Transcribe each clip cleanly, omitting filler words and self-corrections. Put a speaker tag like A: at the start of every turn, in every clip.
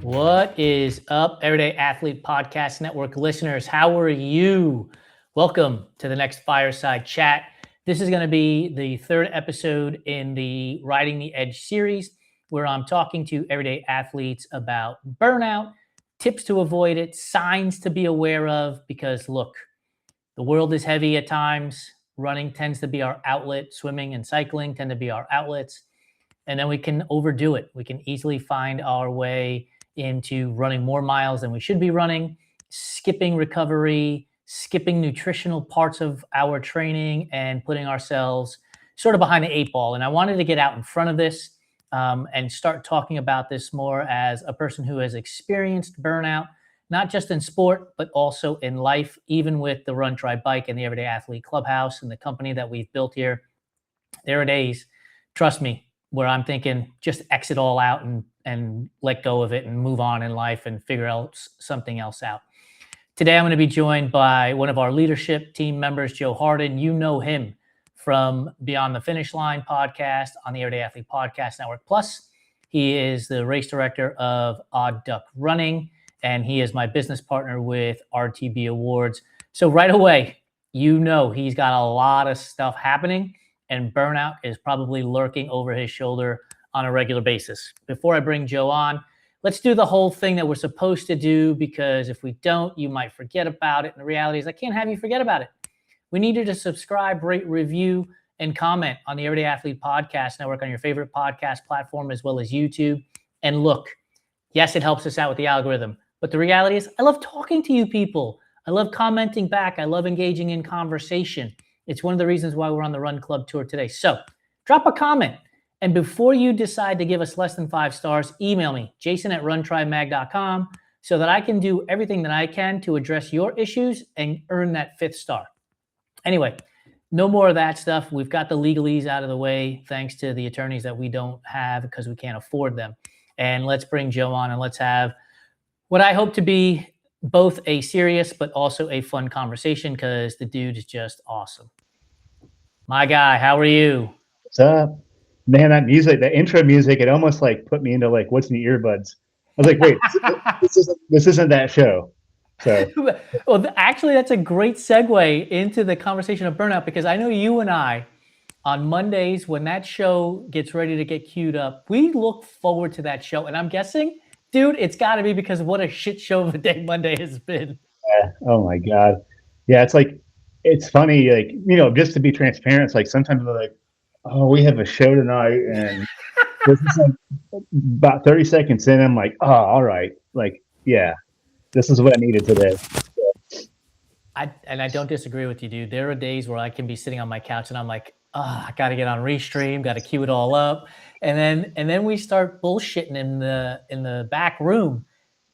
A: What is up, Everyday Athlete Podcast Network listeners? How are you? Welcome to the next Fireside Chat. This is going to be the third episode in the Riding the Edge series, where I'm talking to everyday athletes about burnout, tips to avoid it, signs to be aware of, because look, the world is heavy at times. Running tends to be our outlet. Swimming and cycling tend to be our outlets. And then we can overdo it. We can easily find our way into running more miles than we should be running, skipping recovery, skipping nutritional parts of our training, and putting ourselves sort of behind the eight ball. And I wanted to get out in front of this and start talking about this more as a person who has experienced burnout, not just in sport, but also in life, even with the Run, Try, Bike and the Everyday Athlete Clubhouse and the company that we've built here. There are days, trust me, where I'm thinking just exit all out and let go of it and move on in life and figure out something else out. Today, I'm going to be joined by one of our leadership team members, Joe Hardin. You know him from Beyond the Finish Line podcast on the Everyday Athlete Podcast Network. Plus, he is the race director of Odd Duck Running, and he is my business partner with RTB Awards. So right away, you know he's got a lot of stuff happening, and burnout is probably lurking over his shoulder on a regular basis. Before I bring Joe on, let's do the whole thing that we're supposed to do, because if we don't, you might forget about it. And the reality is I can't have you forget about it. We need you to subscribe, rate, review, and comment on the Everyday Athlete Podcast Network on your favorite podcast platform, as well as YouTube. And look, yes, it helps us out with the algorithm, but the reality is I love talking to you people. I love commenting back. I love engaging in conversation. It's one of the reasons why we're on the Run Club Tour today. So drop a comment. And before you decide to give us less than 5 stars, email me, jason@runtrimag.com, so that I can do everything that I can to address your issues and earn that 5th star. Anyway, no more of that stuff. We've got the legalese out of the way, thanks to the attorneys that we don't have because we can't afford them. And let's bring Joe on and let's have what I hope to be both a serious but also a fun conversation, because the dude is just awesome. My guy, how are you?
B: What's up? Man, that music, that intro music, it almost like put me into like what's in the earbuds. I was like, wait, this isn't that show. So
A: Well, actually, that's a great segue into the conversation of burnout, because I know you and I, on Mondays, when that show gets ready to get queued up, we look forward to that show. And I'm guessing, dude, it's got to be because of what a shit show of a day Monday has been.
B: yeah, oh my God. Yeah, it's like it's funny, like, just to be transparent, it's like sometimes we're like, oh, we have a show tonight, and this is like about 30 seconds in, I'm like, oh, all right. Like, yeah, this is what I needed today.
A: I don't disagree with you, dude. There are days where I can be sitting on my couch and I'm like, oh, I got to get on Restream, got to queue it all up, and then we start bullshitting in the back room,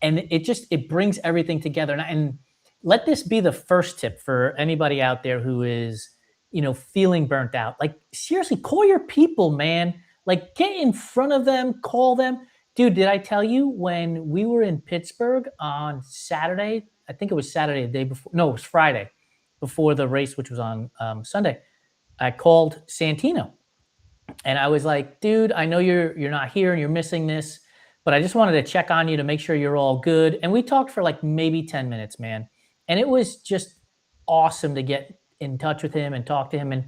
A: and it brings everything together. And let this be the first tip for anybody out there who is feeling burnt out. Like, seriously, call your people, man. Like, get in front of them, call them. Dude, did I tell you when we were in Pittsburgh on Saturday? I think it was Saturday, the day before. No, it was Friday before the race, which was on Sunday. I called Santino and I was like, dude, I know you're not here and you're missing this, but I just wanted to check on you to make sure you're all good. And we talked for like maybe 10 minutes, man. And it was just awesome to get in touch with him and talk to him and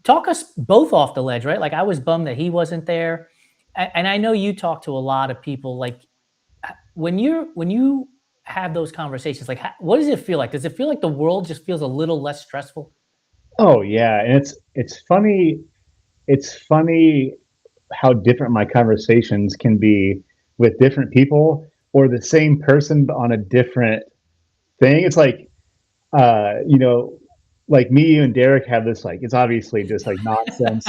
A: talk us both off the ledge, right? Like, I was bummed that he wasn't there. And I know you talk to a lot of people. Like, when you have those conversations, like, what does it feel like? Does it feel like the world just feels a little less stressful?
B: Oh yeah, and it's funny. It's funny how different my conversations can be with different people or the same person but on a different thing. It's like, like me, you and Derek have this, like, it's obviously just like nonsense.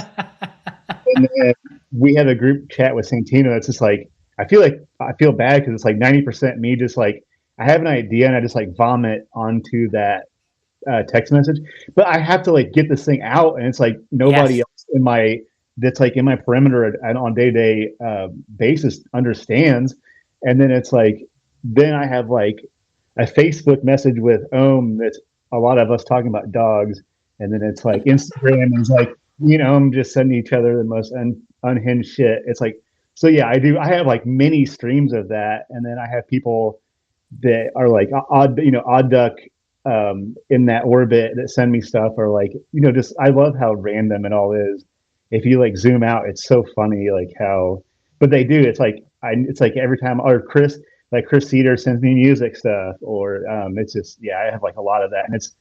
B: And then we have a group chat with Santino. It's just like, I feel bad because it's like 90% me just like, I have an idea and I just like vomit onto that text message, but I have to like get this thing out, and it's like nobody
A: Yes.
B: else that's like in my perimeter and on day-to-day basis understands. And then it's like, then I have like a Facebook message with that's a lot of us talking about dogs, and then it's like Instagram and it's like, I'm just sending each other the most unhinged shit. It's like, So yeah, I do. I have like many streams of that, and then I have people that are like odd, odd duck in that orbit that send me stuff, or like, just I love how random it all is. If you like zoom out, it's so funny, like how, but they do. It's like every time, or Chris Cedar sends me music stuff, or it's just yeah, I have like a lot of that, and it's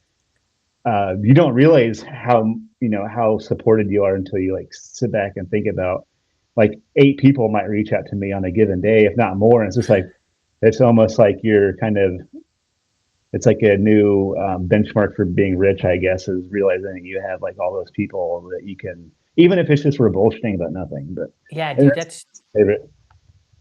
B: you don't realize how supported you are until you like sit back and think about like 8 people might reach out to me on a given day, if not more. And it's just like it's almost like you're kind of it's like a new benchmark for being rich, I guess, is realizing that you have like all those people that you can, even if it's just for bullshitting about nothing. But
A: Yeah, dude,
B: that's favorite.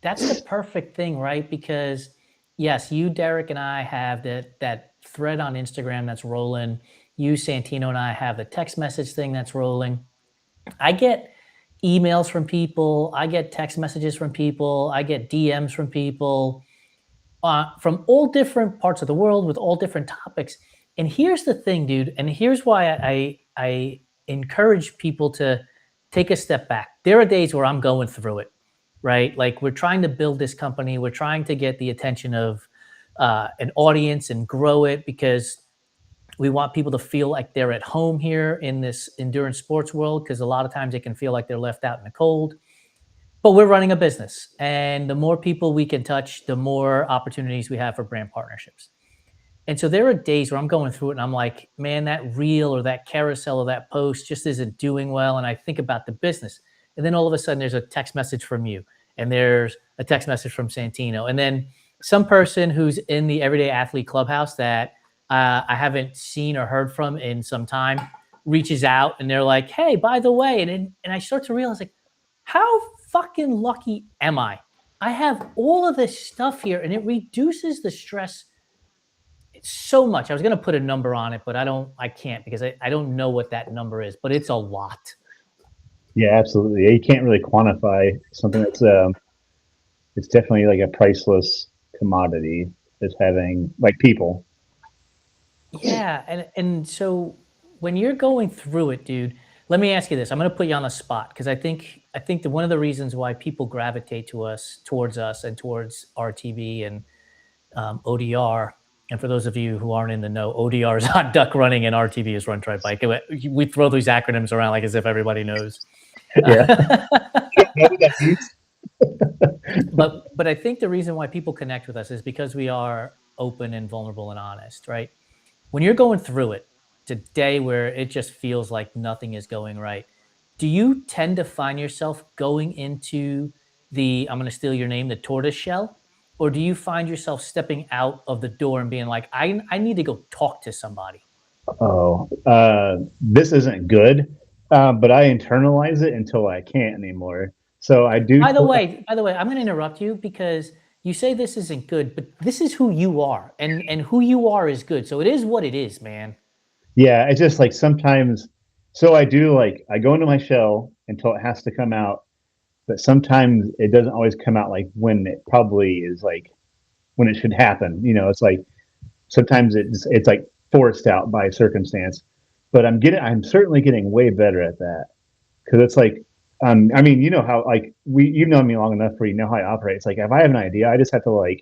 A: that's the perfect thing, right? Because yes, you, Derek, and I have that thread on Instagram that's rolling. You, Santino, and I have the text message thing that's rolling. I get emails from people. I get text messages from people. I get DMs from all different parts of the world with all different topics. And here's the thing, dude. And here's why I encourage people to take a step back. There are days where I'm going through it, right? Like we're trying to build this company. We're trying to get the attention of an audience and grow it because we want people to feel like they're at home here in this endurance sports world, because a lot of times they can feel like they're left out in the cold. But we're running a business, and the more people we can touch, the more opportunities we have for brand partnerships. And so there are days where I'm going through it and I'm like, man, that reel or that carousel or that post just isn't doing well. And I think about the business. And then all of a sudden there's a text message from you, and there's a text message from Santino. And then some person who's in the Everyday Athlete Clubhouse that I haven't seen or heard from in some time reaches out, and they're like, hey, by the way, and I start to realize, like, how fucking lucky am I? I have all of this stuff here, and it reduces the stress so much. I was going to put a number on it, but I can't, because I don't know what that number is, but it's a lot.
B: Yeah, absolutely. You can't really quantify something that's it's definitely like a priceless commodity, is having like people.
A: Yeah. And so when you're going through it, dude, let me ask you this. I'm going to put you on the spot, because I think that one of the reasons why people gravitate towards us and towards RTB and ODR. And for those of you who aren't in the know, ODR is on duck running and RTB is run, try, bike. We throw these acronyms around like as if everybody knows.
B: Yeah.
A: But I think the reason why people connect with us is because we are open and vulnerable and honest, right? When you're going through it, it's a day where it just feels like nothing is going right. Do you tend to find yourself going into I'm going to steal your name, the tortoise shell? Or do you find yourself stepping out of the door and being like, I need to go talk to somebody?
B: Oh, this isn't good, but I internalize it until I can't anymore. So I do.
A: By the way, I'm going to interrupt you, because you say this isn't good, but this is who you are, and who you are is good. So it is what it is, man.
B: Yeah, it's just like sometimes. So I do like I go into my shell until it has to come out, but sometimes it doesn't always come out like when it probably is like when it should happen. It's like sometimes it's like forced out by circumstance. But I'm certainly getting way better at that, because it's like I mean, you know how like you've known me long enough where you know how I operate. It's like if I have an idea, I just have to I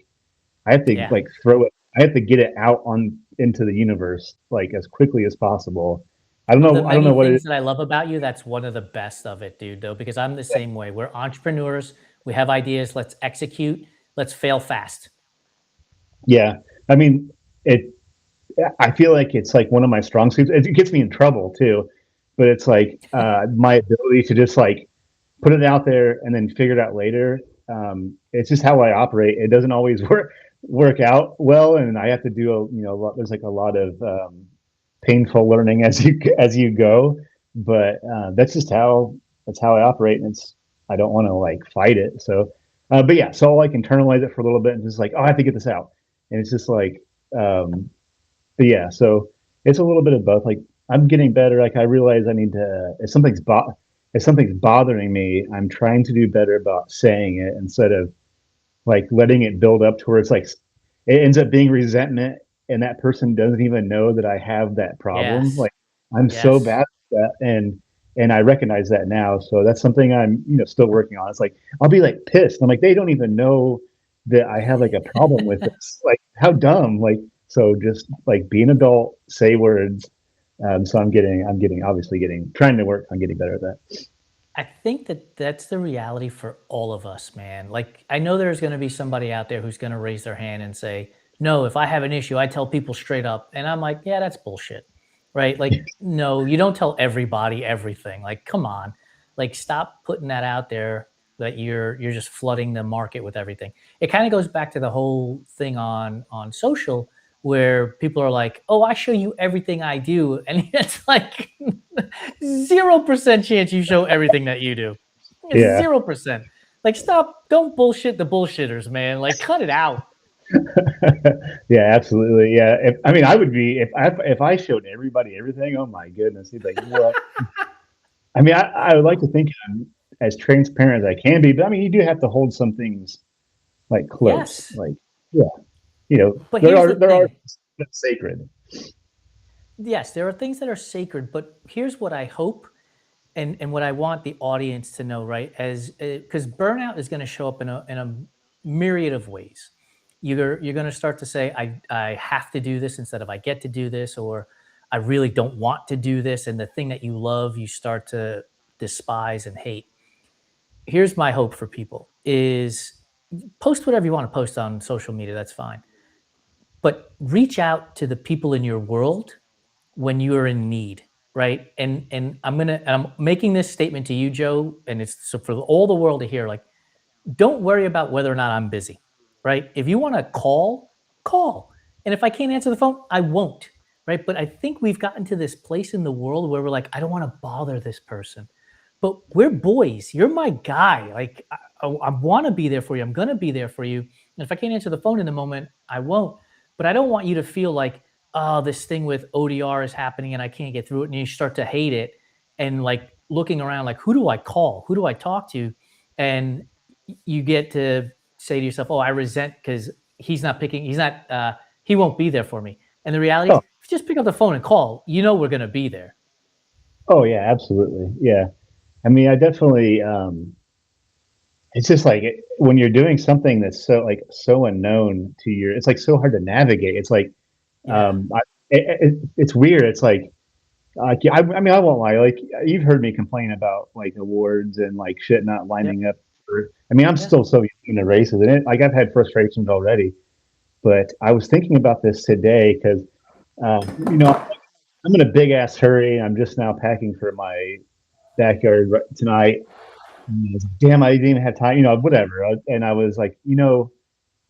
B: have to
A: Yeah.
B: like throw it. I have to get it out on into the universe like as quickly as possible. I don't
A: Of the
B: know. I don't know
A: many
B: what it is.
A: things that I love about you, that's one of the best of it, dude, though, because I'm the same way. We're entrepreneurs. We have ideas. Let's execute. Let's fail fast.
B: Yeah, I mean, it. I feel like it's like one of my strong suits. It gets me in trouble too, but it's like my ability to just like put it out there and then figure it out later. It's just how I operate. It doesn't always work out well, and I have to do there's like a lot of painful learning as you go. But that's how I operate, and I don't want to like fight it. So, but yeah, so I'll like internalize it for a little bit and just like, oh, I have to get this out, and it's just like, but yeah, so it's a little bit of both. Like I'm getting better. Like I realize I need to if something's bothering me, I'm trying to do better about saying it instead of like letting it build up to where it's like it ends up being resentment, and that person doesn't even know that I have that problem.
A: Yes.
B: Like I'm so
A: Yes.
B: bad at that, and And I recognize that now. So that's something I'm, still working on. It's like, I'll be like pissed. I'm like, they don't even know that I have like a problem with this. Like, how dumb. Like, so just like be an adult, say words. So obviously trying to work on getting better at that.
A: I think that that's the reality for all of us, man. Like, I know there's going to be somebody out there who's going to raise their hand and say, no, if I have an issue, I tell people straight up. And I'm like, yeah, that's bullshit. Right. Like, no, you don't tell everybody everything. Like, come on. Like, stop putting that out there that you're just flooding the market with everything. It kind of goes back to the whole thing on social where people are like, oh, I show you everything I do. And it's like 0% chance you show everything that you do. It's
B: Yeah.
A: 0%. Like, stop, don't bullshit the bullshitters, man. Like, cut it out.
B: Yeah, absolutely. Yeah. I would be, if I showed everybody everything, oh my goodness. He'd be like, what? I would like to think I'm as transparent as I can be, but you do have to hold some things like close.
A: Yes.
B: Like, yeah,
A: But here's the
B: there are
A: thing.
B: that's sacred.
A: Yes, there are things that are sacred, but here's what I hope and what I want the audience to know, right? As because burnout is going to show up in a myriad of ways. You're going to start to say, I have to do this instead of I get to do this, or I really don't want to do this. And the thing that you love, you start to despise and hate. Here's my hope for people is post whatever you want to post on social media. That's fine. But reach out to the people in your world when you are in need, right? And I'm making this statement to you, Joe, and it's so for all the world to hear. Like, don't worry about whether or not I'm busy, right? If you want to call, call, and if I can't answer the phone, I won't, right? But I think we've gotten to this place in the world where we're like, I don't want to bother this person, but we're boys. You're my guy. Like, I want to be there for you. I'm gonna be there for you. And if I can't answer the phone in the moment, I won't. But I don't want you to feel like, oh, this thing with ODR is happening and I can't get through it. And you start to hate it and like looking around, like, who do I call? Who do I talk to? And you get to say to yourself, oh, I resent because he won't be there for me. And the reality is,
B: Oh,
A: if you just pick up the phone and call, we're going to be there.
B: oh yeah, absolutely. Yeah. I definitely, it's just like when you're doing something that's so unknown to it's like so hard to navigate. It's like,
A: Yeah.
B: it's weird. It's like, I won't lie. Like, you've heard me complain about like awards and like shit not
A: Yep.
B: lining up. I'm
A: Yeah.
B: still so young in the races, and like I've had frustrations already. But I was thinking about this today because, I'm in a big ass hurry. I'm just now packing for my backyard tonight. And I was like, damn, I didn't even have time. Whatever. And I was like,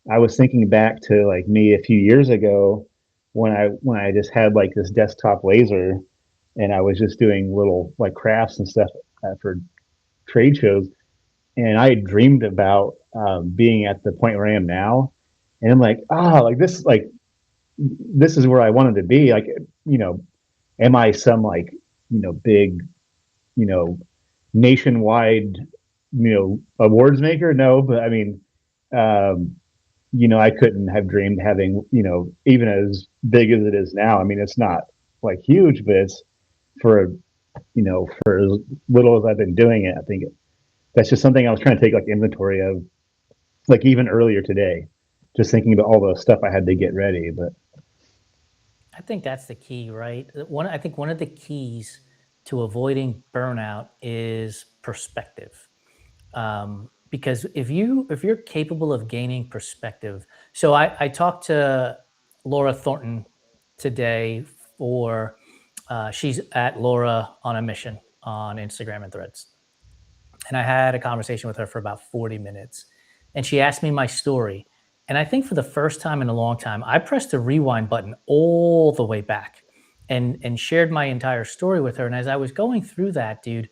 B: I was thinking back to like me a few years ago when I just had like this desktop laser and I was just doing little like crafts and stuff for trade shows. And I dreamed about being at the point where I am now. And I'm like this is where I wanted to be. Like, you know, am I some like, big, you know, nationwide, awards maker? No, but um, I couldn't have dreamed having, even as big as it is now. It's not like huge, but it's for, for as little as I've been doing it. I think that's just something I was trying to take like inventory of, like even earlier today, just thinking about all the stuff I had to get ready. But
A: I think that's the key, right? I think one of the keys to avoiding burnout is perspective. Because if you're capable of gaining perspective, so I talked to Laura Thornton today for she's at Laura on a mission on Instagram and Threads, and I had a conversation with her for about 40 minutes, and she asked me my story, and I think for the first time in a long time, I pressed the rewind button all the way back, and shared my entire story with her, and as I was going through that, dude,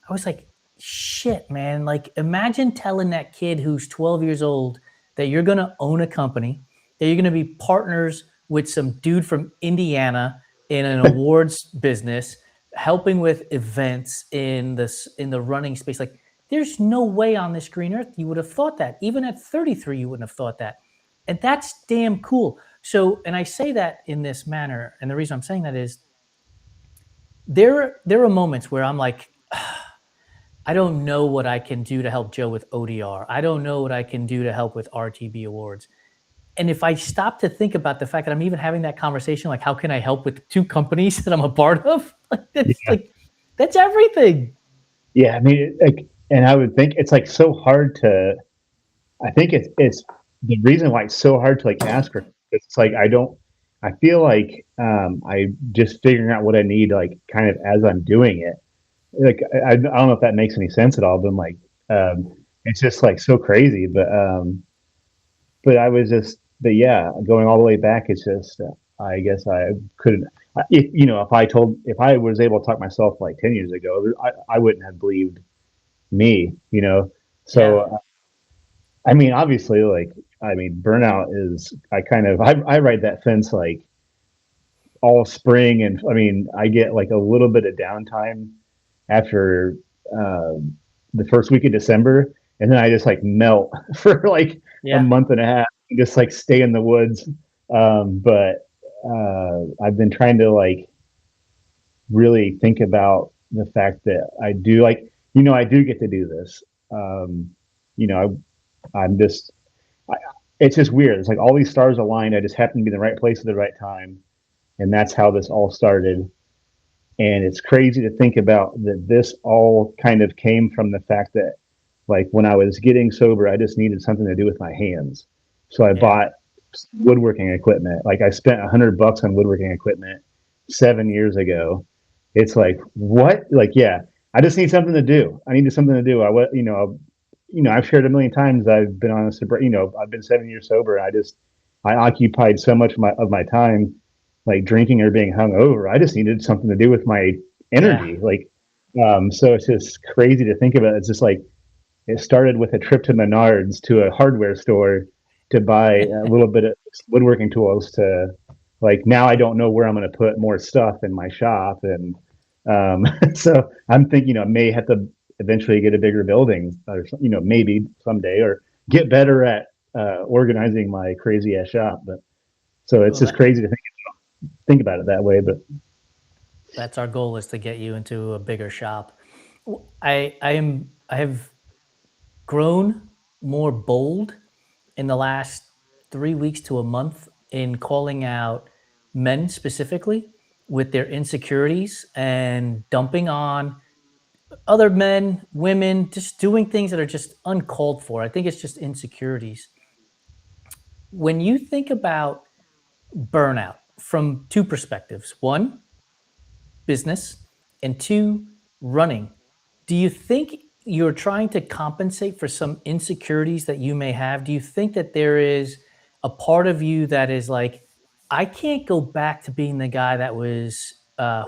A: I was like, shit, man. Like, imagine telling that kid who's 12 years old that you're going to own a company, that you're going to be partners with some dude from Indiana in an awards business, helping with events in the running space. Like, there's no way on this green earth you would have thought that. Even at 33, you wouldn't have thought that. And that's damn cool. So, and I say that in this manner. And the reason I'm saying that is there are moments where I'm like, I don't know what I can do to help Joe with ODR. I don't know what I can do to help with RTB awards. And if I stop to think about the fact that I'm even having that conversation, like how can I help with 2 companies that I'm a part of?
B: Yeah.
A: That's everything.
B: Yeah, I mean, like, and I would think it's like so hard to. I think it's the reason why it's so hard to like ask for. It's like I don't. I feel like I just figuring out what I need, like kind of as I'm doing it. Like I don't know if that makes any sense at all, but I'm like, it's just like so crazy. But I was just, but yeah, going all the way back, it's just, I guess I couldn't, if, if I was able to talk myself like 10 years ago, I wouldn't have believed me, you know? So,
A: Yeah.
B: I mean, obviously, like, I mean, burnout is, I ride that fence like all spring. And I mean, I get like a little bit of downtime after the first week of December. And then I just like melt for like a
A: Yeah.
B: month and a half and just like stay in the woods. But I've been trying to like really think about the fact that I do like, I do get to do this. Um, you know, I'm just, I, it's just weird. It's like all these stars aligned. I just happen to be in the right place at the right time. And that's how this all started. And it's crazy to think about that this all kind of came from the fact that, like, when I was getting sober, I just needed something to do with my hands. So I
A: Yeah.
B: bought woodworking equipment. Like, I spent $100 on woodworking equipment 7 years ago. It's like, what? Like, yeah, I just need something to do. I needed something to do. I've shared a million times. I've been on a I've been 7 years sober. And I occupied so much of my time like drinking or being hungover. I just needed something to do with my
A: Yeah.
B: energy. So it's just crazy to think about. It's just like it started with a trip to Menards to a hardware store to buy a little bit of woodworking tools to like now I don't know where I'm going to put more stuff in my shop. And so I'm thinking, I may have to eventually get a bigger building or, maybe someday or get better at organizing my crazy ass shop. But so it's
A: Well,
B: just crazy to think about it that way. But
A: that's our goal, is to get you into a bigger shop. I have grown more bold in the last 3 weeks to a month in calling out men specifically with their insecurities and dumping on other men, women, just doing things that are just uncalled for. I think it's just insecurities. When you think about burnout from 2 perspectives: one, business, and 2, running, do you think you're trying to compensate for some insecurities that you may have? Do you think that there is a part of you that is like, I can't go back to being the guy that was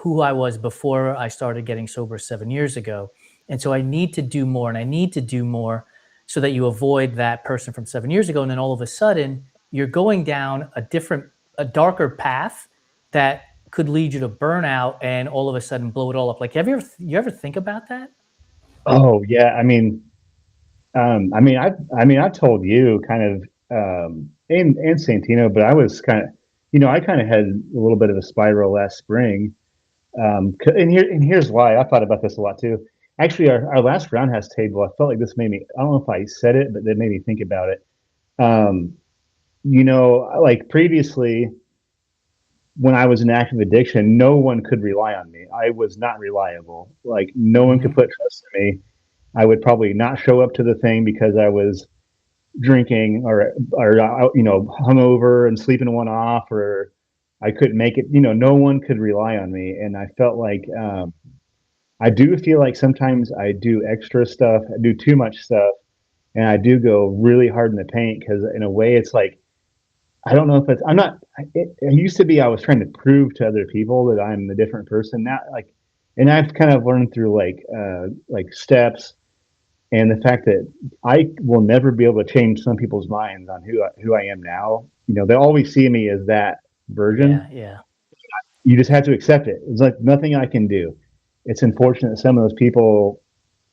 A: who I was before I started getting sober 7 years ago? And so I need to do more and I need to do more, so that you avoid that person from 7 years ago. And then all of a sudden, you're going down a darker path that could lead you to burnout and all of a sudden blow it all up. Like, you ever think about that?
B: oh yeah, I told you kind of, and Santino, but I was kind of, I kind of had a little bit of a spiral last spring. And here's why. I thought about this a lot too. Actually, our last roundhouse table, I felt like this made me. I don't know if I said it, but that made me think about it. Um, like previously, when I was in active addiction, no one could rely on me. I was not reliable. Like no one could
A: Hmm.
B: put trust in me. I would probably not show up to the thing because I was drinking or hungover and sleeping one off, or I couldn't make it. No one could rely on me, and I felt like I do feel like sometimes I do extra stuff, I do too much stuff, and I do go really hard in the paint because in a way it's like I don't know if it's I'm not. It used to be I was trying to prove to other people that I'm a different person now, like, and I've kind of learned through like steps and the fact that I will never be able to change some people's minds on who I am now. They always see me as that
A: Yeah,
B: version.
A: yeah.
B: You just have to accept it. It's like nothing I can do. It's unfortunate some of those people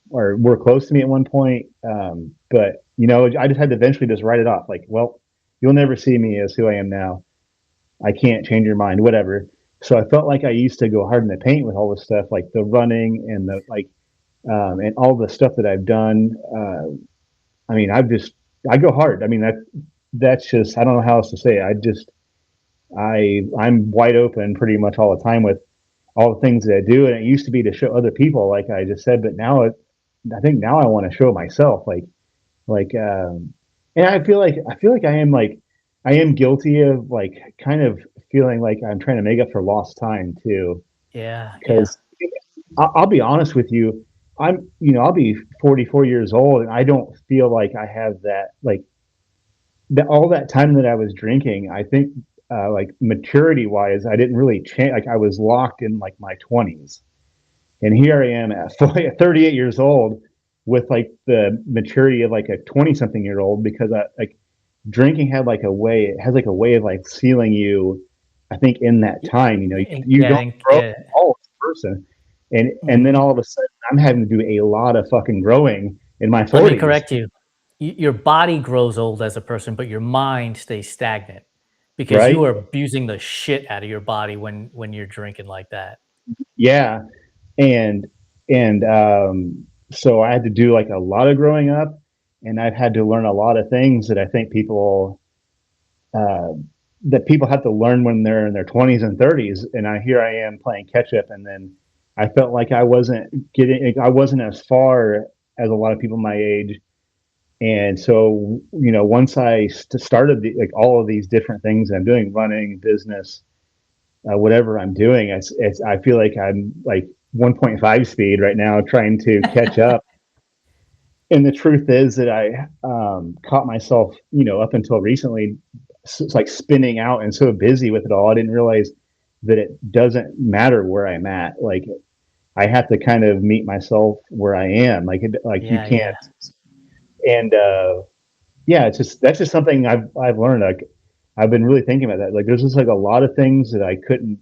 B: were close to me at one point, but I just had to eventually just write it off. Like, well, you'll never see me as who I am now. I can't change your mind, whatever. So I felt like I used to go hard in the paint with all this stuff, like the running and the like. and all the stuff that I've done. I mean, I go hard. I mean, that's just, I don't know how else to say it. I'm wide open pretty much all the time with all the things that I do. And it used to be to show other people, like I just said, but now I think now I want to show myself, like, and I feel like I am guilty of like kind of feeling like I'm trying to make up for lost time too.
A: Yeah, yeah,
B: Because I'll be honest with you, I'll be 44 years old, and I don't feel like I have that, like, that all that time that I was drinking. I think, like, maturity wise, I didn't really change. Like, I was locked in like my 20s, and here I am at 38 years old with like the maturity of like a 20 something year old, because like drinking had like a way, it has like a way of like sealing you, I think, in that time. You
A: yeah,
B: don't grow
A: yeah.
B: all as a person. And then
A: Mhm.
B: all of a sudden I'm having to do a lot of fucking growing in my
A: Let me
B: 40s,
A: correct you. Your body grows old as a person, but your mind stays stagnant because you
B: right?
A: are abusing the shit out of your body when you're drinking like that.
B: Yeah. And so I had to do like a lot of growing up, and I've had to learn a lot of things that I think uh, people have to learn when they're in their 20s and 30s. And here I am playing catch up, and then I felt like I wasn't as far as a lot of people my age. And so, once I started like all of these different things I'm doing, running, business, whatever I'm doing, I feel like I'm like 1.5 speed right now trying to catch up. And the truth is that I caught myself, up until recently, like spinning out and so busy with it all. I didn't realize that it doesn't matter where I'm at. Like, I have to kind of meet myself where I am. Like you
A: Yeah,
B: can't.
A: yeah.
B: And yeah, that's just something I've learned. Like, I've been really thinking about that. Like, there's just like a lot of things that I couldn't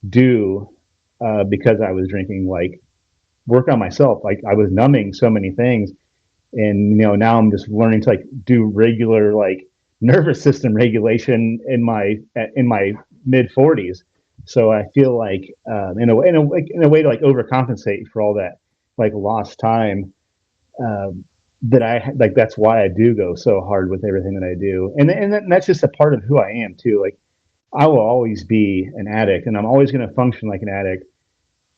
B: do because I was drinking. Like, work on myself. Like, I was numbing so many things, and now I'm just learning to like do regular like nervous system regulation in my mid 40s. So I feel like, in a way to like overcompensate for all that like lost time, um, that I like. That's why I do go so hard with everything that I do, and that's just a part of who I am too. Like, I will always be an addict, and I'm always going to function like an addict.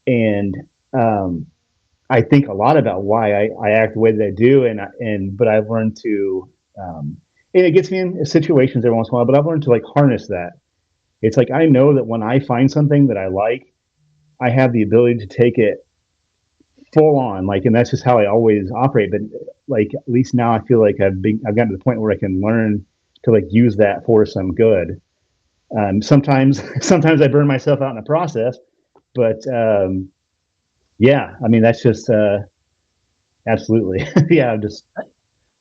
B: And um, I think a lot about why I act the way that I do, but I've learned to, and it gets me in situations every once in a while. But I've learned to like harness that. It's like, I know that when I find something that I like, I have the ability to take it full on, like, and that's just how I always operate. But like, at least now I feel like I've gotten to the point where I can learn to like use that for some good. Sometimes sometimes I burn myself out in the process, but yeah, I mean, that's just absolutely. Yeah, I'm just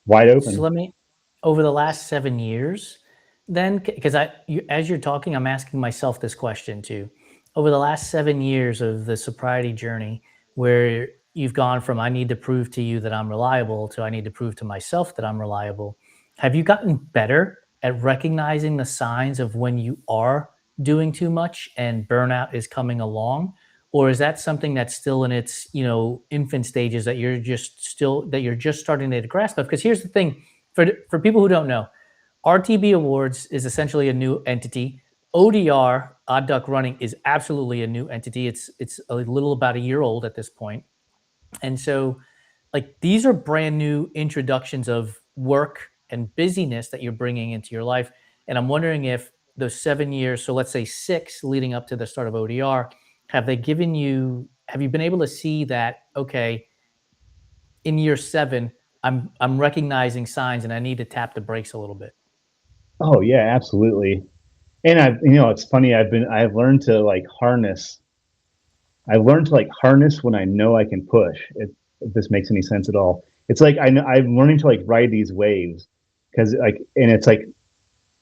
B: wide
A: So
B: open.
A: let me, over the last 7 years, then, because as you're talking, I'm asking myself this question too. Over the last 7 years of the sobriety journey, where you've gone from I need to prove to you that I'm reliable to I need to prove to myself that I'm reliable, have you gotten better at recognizing the signs of when you are doing too much and burnout is coming along? Or is that something that's still in its infant stages that you're just starting to grasp of? Because here's the thing, for people who don't know, RTB Awards is essentially a new entity. ODR, Odd Duck Running, is absolutely a new entity. It's a little about a year old at this point. And so, like, these are brand new introductions of work and busyness that you're bringing into your life. And I'm wondering if those 7 years, so let's say six leading up to the start of ODR, have you been able to see that, okay, in year seven, I'm recognizing signs and I need to tap the brakes a little bit.
B: Oh yeah, absolutely. And it's funny. I've learned to like harness. I've learned to like harness when I know I can push. If this makes any sense at all, it's like I'm learning to like ride these waves, because like, and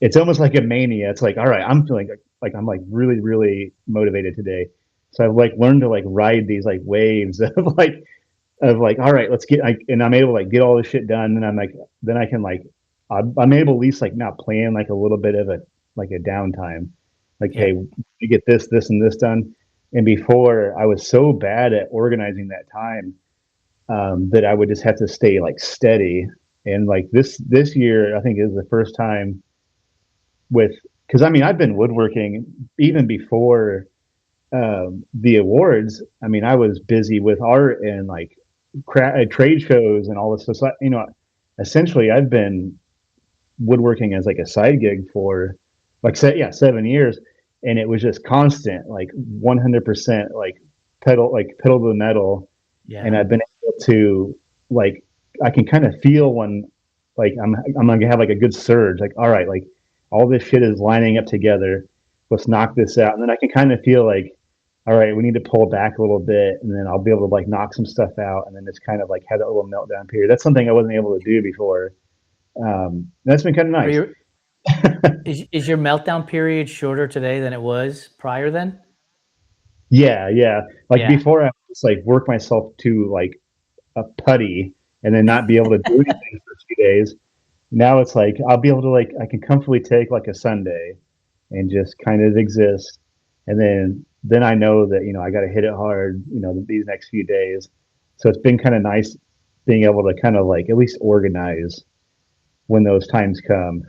B: it's almost like a mania. It's like, all right, I'm feeling like I'm like really really motivated today. So I've like learned to like ride these like waves of like, all right, let's get like, and I'm able to like get all this shit done. And I'm like, then I can like, I'm able to at least like not plan like a little bit of a downtime. Like,
A: Yeah.
B: hey, you get this, this, and this done. And before, I was so bad at organizing that time. that I would just have to stay like steady. And like this year, I think is the first time with, because I mean I've been woodworking even before the awards. I mean I was busy with art and like trade shows and all this stuff. So, essentially I've been woodworking as like a side gig for like 7 years, and it was just constant, like 100%, like pedal to the metal. And
A: Yeah.
B: I've been able to, like, I can kind of feel when like I'm gonna have like a good surge, like all right, like all this shit is lining up together, let's knock this out. And then I can kind of feel like, all right, we need to pull back a little bit, and then I'll be able to like knock some stuff out, and then it's kind of like have that little meltdown period. That's something I wasn't able to do before. That's been kind of
A: Are
B: nice.
A: you, is your meltdown period shorter today than it was prior then?
B: Yeah. Like
A: Yeah.
B: before, I would just like work myself to like a putty, and then not be able to do anything for 2 days. Now it's like I'll be able to, like, I can comfortably take like a Sunday and just kind of exist, and then I know that I got to hit it hard, these next few days. So it's been kind of nice being able to kind of like at least organize when those times come.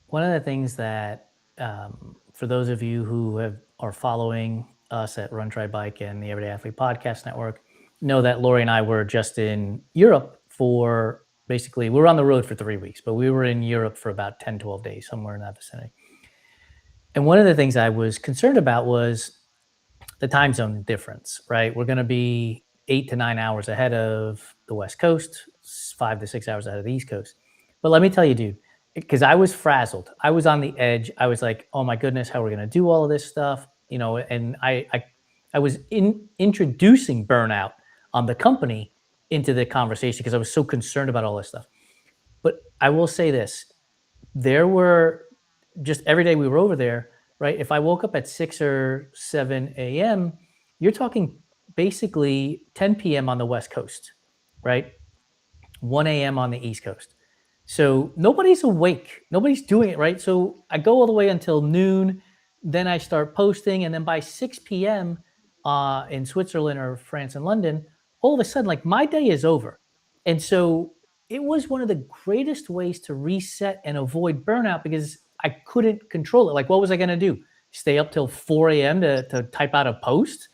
A: One of the things that, for those of you who are following us at Run Try Bike and the Everyday Athlete Podcast Network, know that Lori and I were just in Europe for basically, we were on the road for 3 weeks, but we were in Europe for about 10, 12 days, somewhere in that vicinity. And one of the things I was concerned about was the time zone difference, right? We're going to be 8 to 9 hours ahead of the West Coast, 5 to 6 hours ahead of the East Coast. But let me tell you, dude, because I was frazzled. I was on the edge. I was like, oh my goodness, how are we going to do all of this stuff? And I was introducing burnout on the company into the conversation because I was so concerned about all this stuff. But I will say this, there were just every day we were over there, right? If I woke up at 6 or 7 a.m., you're talking basically 10 p.m. on the West Coast, right? 1 a.m. on the East Coast. So nobody's awake. Nobody's doing it, right? So I go all the way until noon. Then I start posting. And then by 6 p.m. In Switzerland or France and London, all of a sudden, like my day is over. And so it was one of the greatest ways to reset and avoid burnout because I couldn't control it. Like, what was I going to do? Stay up till 4 a.m. to type out a post?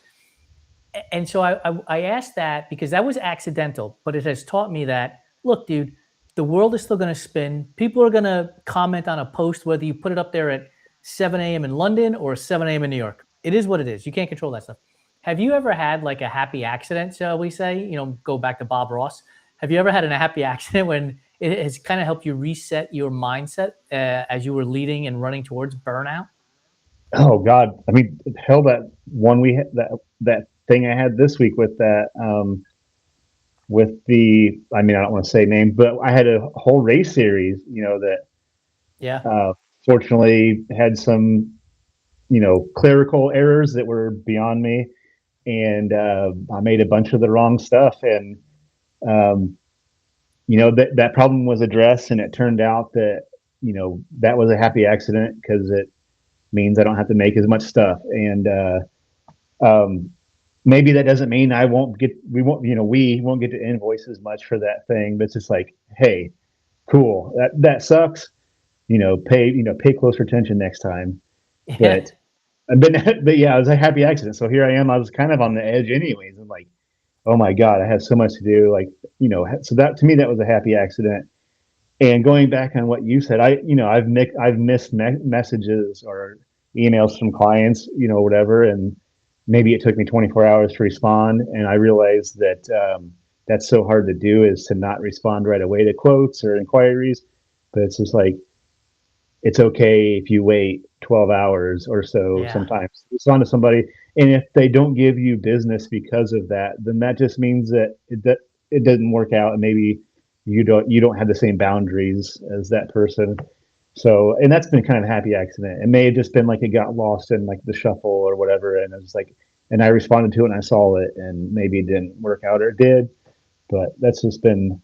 A: And so I asked that because that was accidental, but it has taught me that, look, dude, the world is still going to spin. People are going to comment on a post, whether you put it up there at 7 a.m. in London or 7 a.m. in New York. It is what it is. You can't control that stuff. Have you ever had like a happy accident, shall we say? Go back to Bob Ross. Have you ever had a happy accident when it has kind of helped you reset your mindset as you were leading and running towards burnout?
B: Oh God, I mean, hell, that one we had, that thing I had this week with that, with the, I mean, I don't want to say names, but I had a whole race series, that
A: Yeah.
B: fortunately had some, clerical errors that were beyond me, and I made a bunch of the wrong stuff, and um, that problem was addressed, and it turned out that that was a happy accident because it means I don't have to make as much stuff, and um, maybe that doesn't mean we won't get to invoice as much for that thing, but it's just like, hey, cool, that sucks, pay closer attention next time.
A: Yeah.
B: But but yeah, it was a happy accident. So here I am. I was kind of on the edge anyways. I'm like, oh my God, I have so much to do. Like, so that to me, that was a happy accident. And going back on what you said, I've missed messages or emails from clients, whatever, and maybe it took me 24 hours to respond, and I realized that that's so hard to do, is to not respond right away to quotes or inquiries. But it's just like, it's okay if you wait 12 hours or so
A: Yeah.
B: sometimes to respond to somebody, and if they don't give you business because of that, then that just means that it doesn't work out, and maybe you don't have the same boundaries as that person. So, and that's been kind of a happy accident. It may have just been like it got lost in like the shuffle or whatever, and it was like, and I responded to it and I saw it, and maybe it didn't work out, or it did. But that's just been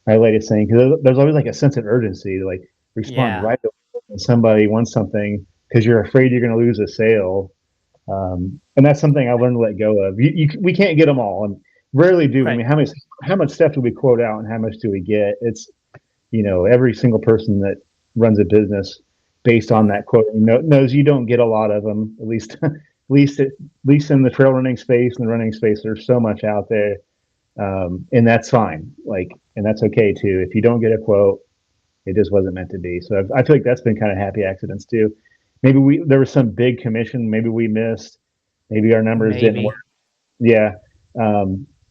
B: my latest thing, because there's always like a sense of urgency to like respond
A: Yeah.
B: right away when somebody wants something, because you're afraid you're going to lose a sale. And that's something I learned to let go of. We can't get them all, and rarely do. I
A: Right.
B: mean, how much stuff do we quote out and how much do we get? It's, every single person that runs a business based on that quote knows you don't get a lot of them. At least, at least in the trail running space and the running space, there's so much out there, and that's fine. Like, and that's okay too. If you don't get a quote, it just wasn't meant to be. So I feel like that's been kind of happy accidents too. Maybe there was some big commission. Maybe we missed. Maybe our numbers didn't work.
A: Maybe.
B: Yeah.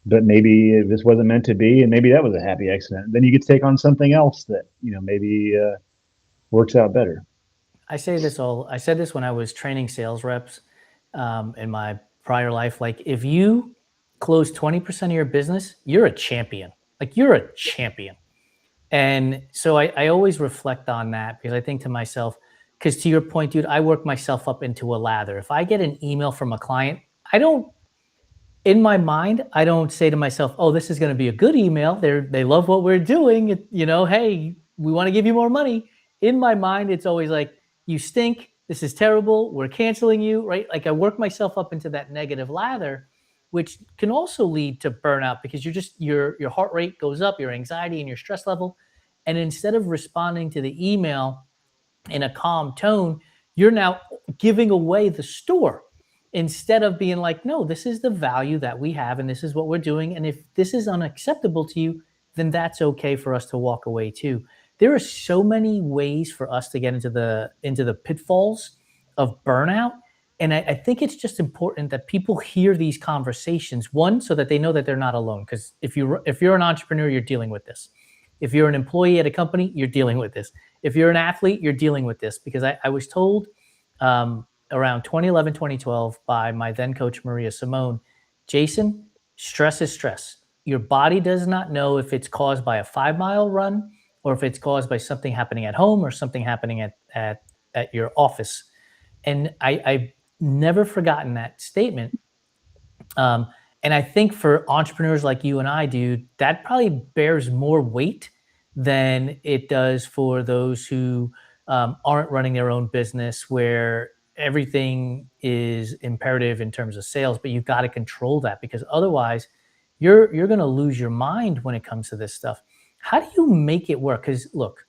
B: But maybe it just wasn't meant to be, and maybe that was a happy accident. Then you get to take on something else that maybe works out better.
A: I said this when I was training sales reps in my prior life. Like, if you close 20% of your business, you're a champion. Like, you're a champion. And so I always reflect on that, because I think to myself, because to your point, dude, I work myself up into a lather. If I get an email from a client, in my mind, I don't say to myself, oh, this is going to be a good email. They love what we're doing. Hey, we want to give you more money. In my mind, it's always like, you stink. This is terrible. We're canceling you, right? Like, I work myself up into that negative lather, which can also lead to burnout, because your heart rate goes up, your anxiety and your stress level. And instead of responding to the email in a calm tone, you're now giving away the store, instead of being like, no, this is the value that we have and this is what we're doing. And if this is unacceptable to you, then that's okay for us to walk away too. There are so many ways for us to get into the pitfalls of burnout. And I think it's just important that people hear these conversations, one, so that they know that they're not alone. Because if you're an entrepreneur, you're dealing with this. If you're an employee at a company, you're dealing with this. If you're an athlete, you're dealing with this. Because I was told around 2011, 2012 by my then coach, Maria Simone, Jason, stress is stress. Your body does not know if it's caused by a 5-mile run, or if it's caused by something happening at home or something happening at your office. And I've never forgotten that statement. And I think for entrepreneurs like you and I, dude, that probably bears more weight than it does for those who aren't running their own business, where everything is imperative in terms of sales, but you've got to control that, because otherwise you're going to lose your mind when it comes to this stuff. How do you make it work? Because look,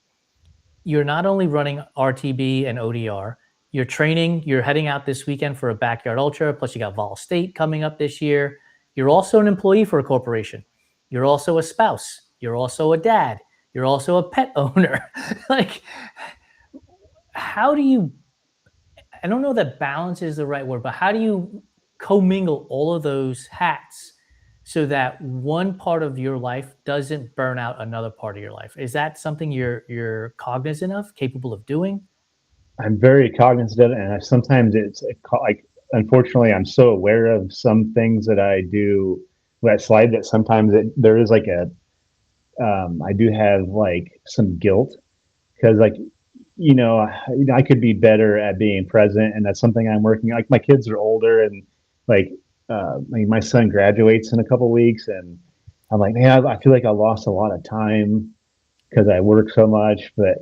A: you're not only running RTB and ODR, you're training, you're heading out this weekend for a backyard ultra, plus you got Vol State coming up this year. You're also an employee for a corporation. You're also a spouse. You're also a dad. You're also a pet owner. Like, how do you, I don't know that balance is the right word, but how do you commingle all of those hats so that one part of your life doesn't burn out another part of your life? Is that something you're cognizant of, capable of doing?
B: I'm very cognizant of it, and sometimes like, unfortunately, I'm so aware of some things that I do that slide that sometimes there is like I do have like some guilt, because like, I could be better at being present, and that's something I'm working. Like, my kids are older, and like, my son graduates in a couple weeks, and I'm like, man, I feel like I lost a lot of time because I work so much. But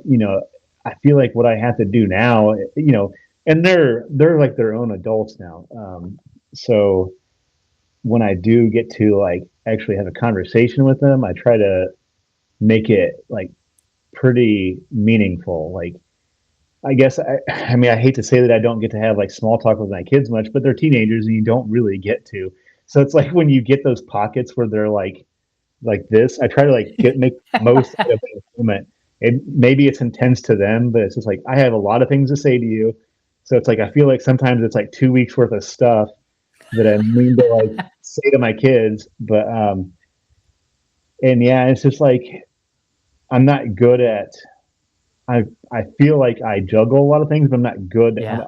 B: I feel like what I have to do now, and they're like their own adults now. So when I do get to like actually have a conversation with them, I try to make it like pretty meaningful. Like, I guess I mean, I hate to say that I don't get to have like small talk with my kids much, but they're teenagers and you don't really get to. So it's like when you get those pockets where they're like this, I try to like make the most out of the moment. And maybe it's intense to them, but it's just like, I have a lot of things to say to you. So it's like, I feel like sometimes it's like 2 weeks worth of stuff that I mean to like say to my kids. But and yeah, it's just like, I'm not good at, I feel like I juggle a lot of things, but I'm not good.
A: Yeah.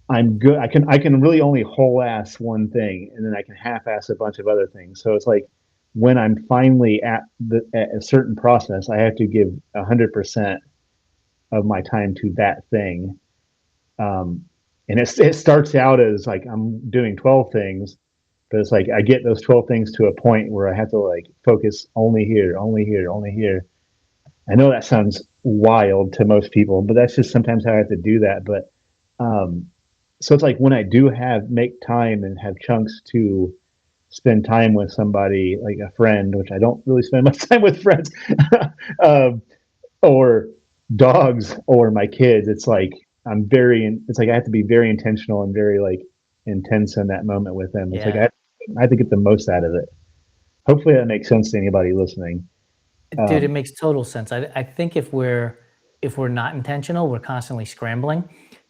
B: I'm good. I can really only whole ass one thing, and then I can half ass a bunch of other things. So it's like, when I'm finally at a certain process, I have to give 100% of my time to that thing. And it starts out as like I'm doing 12 things, but it's like I get those 12 things to a point where I have to like focus only here, only here, only here. I know that sounds wild to most people, but that's just sometimes how I have to do that. But so it's like, when I do make time and have chunks to spend time with somebody like a friend, which I don't really spend much time with friends, or dogs or my kids. It's like it's like I have to be very intentional and very like intense in that moment with them. It's like
A: Yeah.
B: I have to get the most out of it. Hopefully that makes sense to anybody listening.
A: Dude, it makes total sense. I think if we're not intentional, we're constantly scrambling.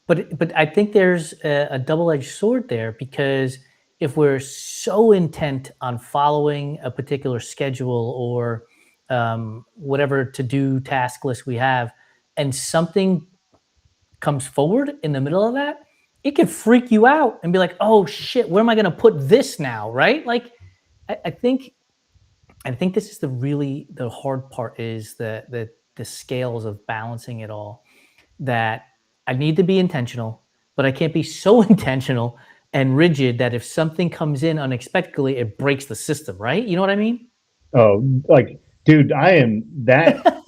A: But I think there's a double-edged sword there, because if we're so intent on following a particular schedule or whatever to-do task list we have, and something comes forward in the middle of that, it could freak you out and be like, oh shit, where am I going to put this now? Right? Like, I think this is the hard part, is the scales of balancing it all. That I need to be intentional, but I can't be so intentional and rigid that if something comes in unexpectedly, it breaks the system. Right? You know what I mean?
B: Oh, like, dude, I am that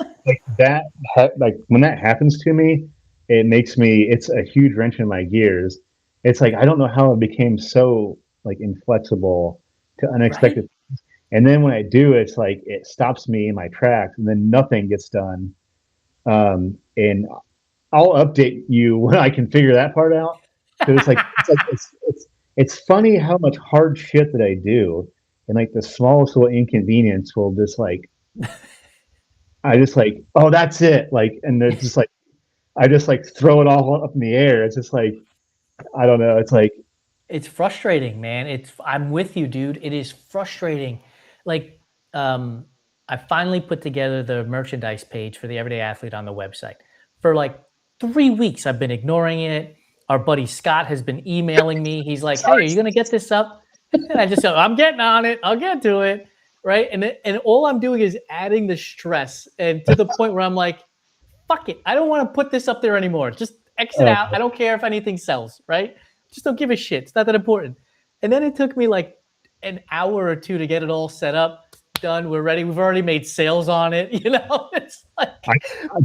B: like when that happens to me, it's a huge wrench in my gears. It's like I don't know how I became so like inflexible to
A: Right?
B: unexpected. And then when I do, it's like it stops me in my tracks, and then nothing gets done. And I'll update you when I can figure that part out. Because it's funny how much hard shit that I do, and like the smallest little inconvenience will just like I just like, oh, that's it. Like, and it's just like I just like throw it all up in the air. It's just like I don't know. It's like
A: It's frustrating, man. I'm with you, dude. It is frustrating. Like, I finally put together the merchandise page for the Everyday Athlete on the website. For like 3 weeks, I've been ignoring it. Our buddy Scott has been emailing me. He's like, "Hey, are
B: sorry.
A: you gonna get this up?" And I just said, "I'm getting on it. I'll get to it." Right? And all I'm doing is adding the stress, and to the point where I'm like, "Fuck it. I don't want to put this up there anymore. Just exit
B: Uh,
A: out. I don't care if anything sells." Right? Just don't give a shit. It's not that important. And then it took me like an hour or two to get it all set up, done. We're ready. We've already made sales on it. It's like,
B: I,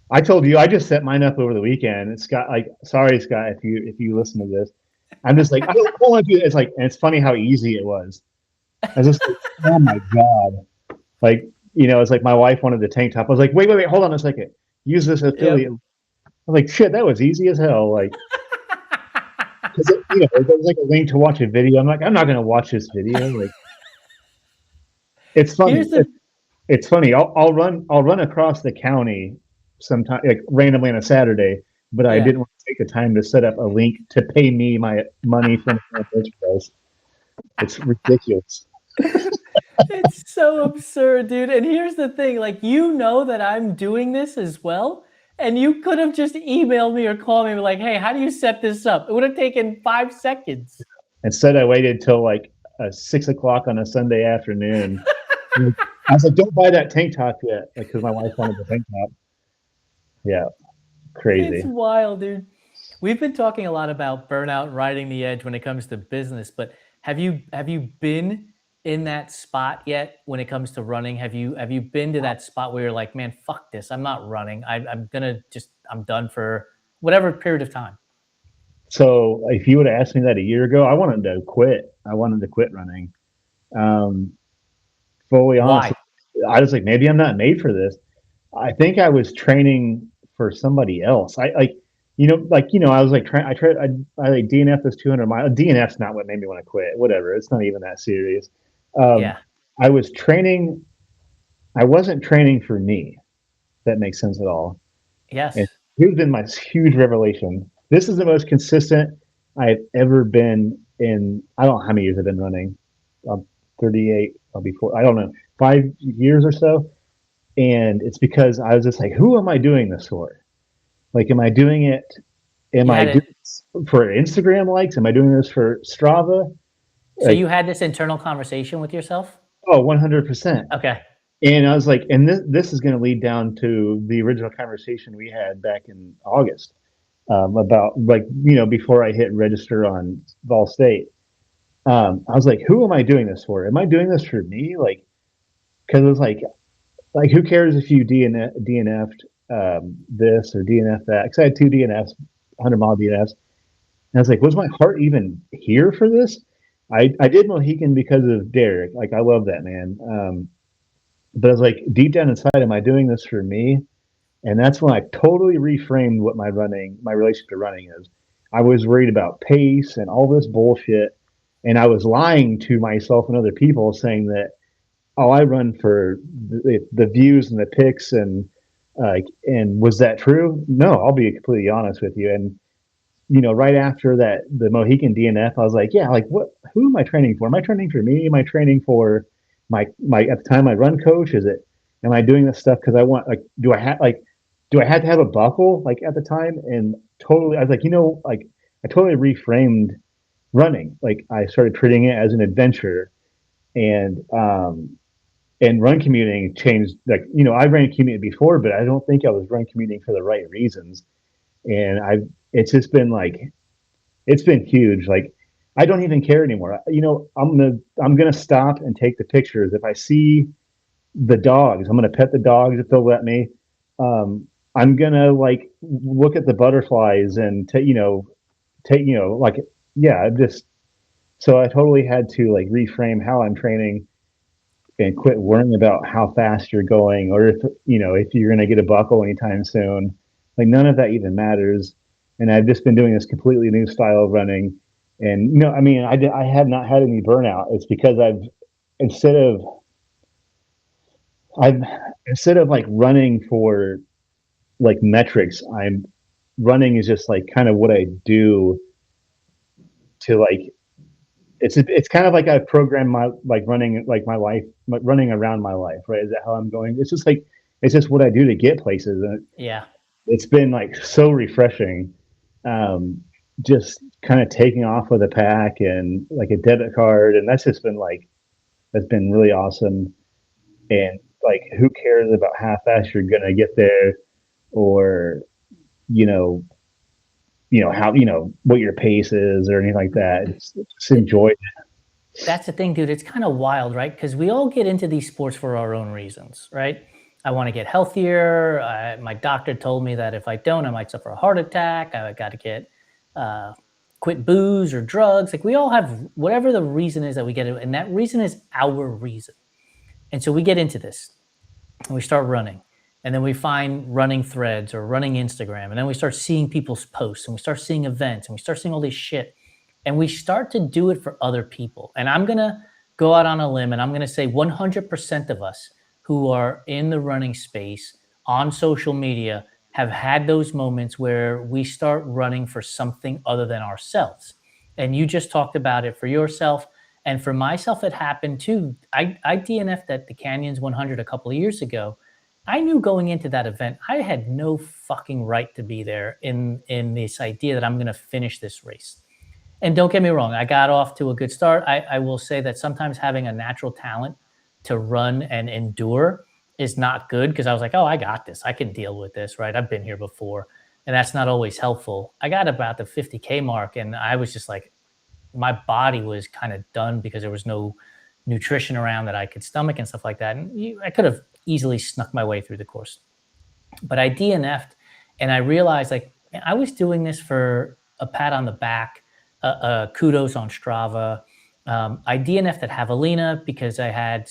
B: I told you I just set mine up over the weekend. It's Scott, like, sorry, Scott, if you listen to this, I'm just like I don't want to do it. It's like, and it's funny how easy it was. I was just like, oh my god, like it's like my wife wanted the tank top. I was like, wait, hold on a second. Use this
A: yep.
B: affiliate. I'm like, shit, that was easy as hell. Like, because there's like a link to watch a video. I'm like, I'm not gonna watch this video. Like, it's funny.
A: Here's the
B: It's funny. I'll run across the county sometime, like randomly on a Saturday, but I
A: yeah.
B: didn't want to take the time to set up a link to pay me my money from the merchandise. It's ridiculous.
A: It's so absurd, dude. And here's the thing, like, that I'm doing this as well. And you could have just emailed me or called me and be like, hey, how do you set this up? It would have taken 5 seconds.
B: Instead, I waited till like 6 o'clock on a Sunday afternoon. I was like, "Don't buy that tank top yet," like because my wife wanted the tank top. Yeah,
A: It's
B: crazy.
A: wild, dude. We've been talking a lot about burnout, riding the edge when it comes to business, but have you been in that spot yet when it comes to running? Have you been to that spot where you're like, man, fuck this, I'm not running. I'm done for whatever period of time.
B: So if you would have asked me that a year ago, I wanted to quit. I wanted to quit running. Um, Fully honest,
A: Why?
B: I was like, maybe I'm not made for this. I think I was training for somebody else. I like, I was like, I like DNF this 200 mile. DNF's not what made me want to quit. Whatever. It's not even that serious. Um,
A: Yeah.
B: I was training. I wasn't training for me. If that makes sense at all. And
A: Yes.
B: here's been my huge revelation. This is the most consistent I've ever been in. I don't know how many years I've been running. I'm 38. I'll be I don't know, 5 years or so. And it's because I was just like, who am I doing this for? Like, am I doing it? Am
A: You
B: I
A: had
B: doing
A: it.
B: this for Instagram likes? Am I doing this for Strava?
A: So
B: Like,
A: you had this internal conversation with yourself?
B: oh, 100%.
A: Okay.
B: And I was like, and this is going to lead down to the original conversation we had back in August, about like, before I hit register on Vol State. I was like, who am I doing this for? Am I doing this for me? Like, because it was like who cares if you DNF'd this or DNF that? Because I had two DNFs, 100-mile DNFs. And I was like, was my heart even here for this? I did Mohican because of Derek. Like, I love that man. But I was like, deep down inside, am I doing this for me? And that's when I totally reframed what my relationship to running is. I was worried about pace and all this bullshit. And I was lying to myself and other people saying that, oh, I run for the views and the pics. And was that true? No, I'll be completely honest with you. And, right after that, the Mohican DNF, I was like, yeah, like who am I training for? Am I training for me? Am I training for at the time, my run coach? Am I doing this stuff because I want, like, do I have to have a buckle like at the time? And totally, I was like, like I totally reframed running. Like, I started treating it as an adventure, and run commuting changed. Like, I ran commuting before, but I don't think I was run commuting for the right reasons. And it's just been like, it's been huge. Like, I don't even care anymore. I'm gonna stop and take the pictures. If I see the dogs, I'm gonna pet the dogs if they'll let me. I'm gonna, like, look at the butterflies and like, yeah. I'm just so I totally had to, like, reframe how I'm training and quit worrying about how fast you're going, or if you're gonna get a buckle anytime soon. Like, none of that even matters. And I've just been doing this completely new style of running. And I mean, I have not had any burnout. It's because instead of I've instead of like running for like metrics, I'm running is just like kind of what I do to, like, it's kind of like I've programmed my, like, running, like, my life, running around my life, right? Is that how I'm going? It's just what I do to get places. And
A: Yeah.
B: it's been, like, so refreshing. Um, just kind of taking off with a pack and, like, a debit card, and that's been really awesome. And, like, who cares about how fast you're gonna get there, or you know how what your pace is or anything like that. Just enjoy it.
A: That's the thing, dude. It's kind of wild, right? Because we all get into these sports for our own reasons, right? I want to get healthier. My doctor told me that if I don't, I might suffer a heart attack. I got to get quit booze or drugs. Like, we all have whatever the reason is that we get it, and that reason is our reason. And so we get into this, and we start running, and then we find running threads or running Instagram, and then we start seeing people's posts, and we start seeing events, and we start seeing all this shit, and we start to do it for other people. And I'm going to go out on a limb, and I'm going to say 100% of us who are in the running space on social media have had those moments where we start running for something other than ourselves. And you just talked about it for yourself. And for myself, it happened too. I DNF'd at the Canyons 100 a couple of years ago. I knew going into that event, I had no fucking right to be there in this idea that I'm going to finish this race. And don't get me wrong, I got off to a good start. I will say that sometimes having a natural talent to run and endure is not good, because I was like, oh, I got this. I can deal with this, right? I've been here before. And that's not always helpful. I got about the 50K mark, and I was just like, my body was kind of done because there was no nutrition around that I could stomach and stuff like that. And I could have easily snuck my way through the course. But I DNF'd, and I realized, like, I was doing this for a pat on the back, kudos on Strava. I DNF'd at Javelina because I had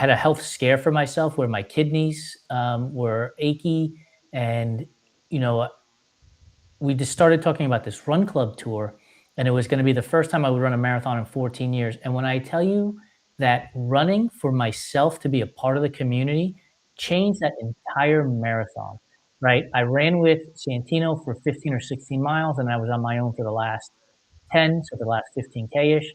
A: a health scare for myself where my kidneys were achy, and you know we just started talking about this run club tour, and it was going to be the first time I would run a marathon in 14 years. And when I tell you that running for myself to be a part of the community changed that entire marathon, right? I ran with Santino for 15 or 16 miles, and I was on my own for the last 10, so the last 15K ish.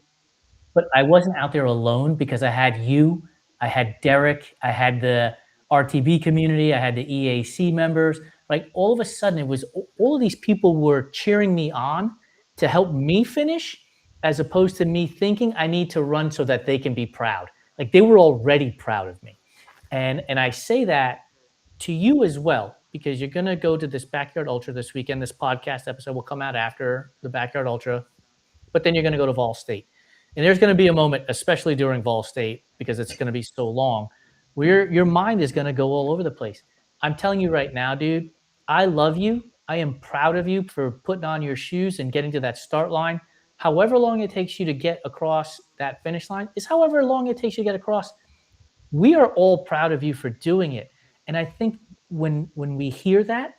A: But I wasn't out there alone because I had you, I had Derek, I had the RTB community, I had the EAC members. Like, all of a sudden, it was all of these people were cheering me on to help me finish, as opposed to me thinking I need to run so that they can be proud. Like, they were already proud of me. And I say that to you as well, because you're going to go to this Backyard Ultra this weekend. This podcast episode will come out after the Backyard Ultra, but then you're going to go to Vol State. And there's going to be a moment, especially during Vol State, because it's going to be so long, where your mind is going to go all over the place. I'm telling you right now, dude, I love you. I am proud of you for putting on your shoes and getting to that start line. however long it takes you to get across that finish line is however long it takes you to get across. We are all proud of you for doing it. And I think when we hear that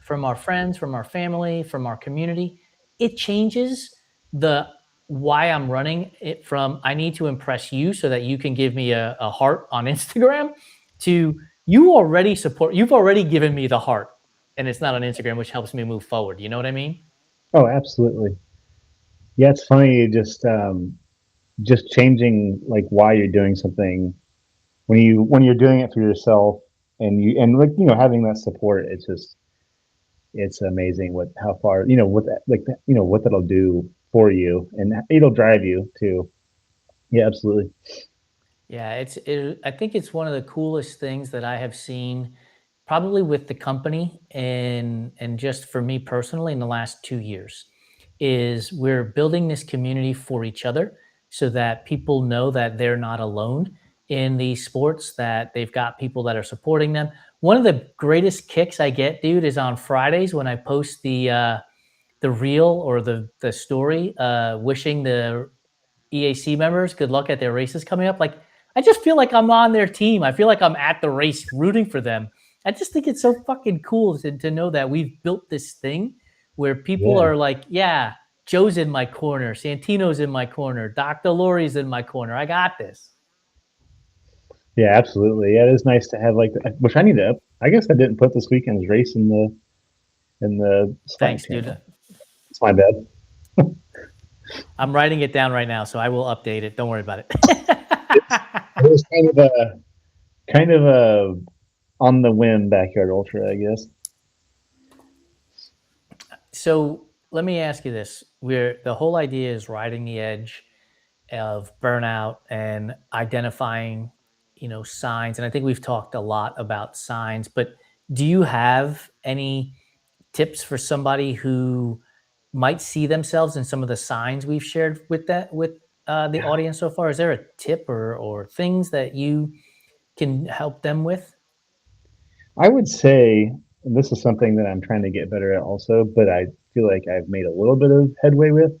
A: from our friends, from our family, from our community, it changes the why I'm running it from I need to impress you so that you can give me a heart on Instagram to you've already given me the heart and it's not on Instagram, which helps me move forward. You know what I mean?
B: Oh, absolutely. Yeah, it's funny just changing like why you're doing something when you're doing it for yourself and like having that support. It's amazing what how far what that, like what that'll do for you, and it'll drive you to. Yeah, absolutely.
A: Yeah, I think it's one of the coolest things that I have seen probably with the company and just for me personally in the last 2 years is we're building this community for each other so that people know that they're not alone in these sports, that they've got people that are supporting them. One of the greatest kicks I get, dude, is on Fridays when I post the reel or the story wishing the EAC members good luck at their races coming up. Like, I just feel like I'm on their team. I feel like I'm at the race rooting for them. I just think it's so fucking cool to know that we've built this thing where people
B: Yeah,
A: are like, yeah, Joe's in my corner, Santino's in my corner, Dr. Lori's in my corner. I got this.
B: yeah, absolutely. Yeah, it is nice to have like which I need to. I guess I didn't put this weekend's race in the Slack
A: Thanks, dude.
B: channel. It's my bad.
A: I'm writing it down right now, so I will update it. Don't worry about it.
B: It was kind of a on the whim backyard ultra, I guess.
A: So let me ask you this: Where the whole idea is riding the edge of burnout and identifying, signs. And I think we've talked a lot about signs, but do you have any tips for somebody who might see themselves in some of the signs we've shared with the audience so far? Is there a tip or things that you can help them with?
B: I would say, and this is something that I'm trying to get better at also, but I feel like I've made a little bit of headway with,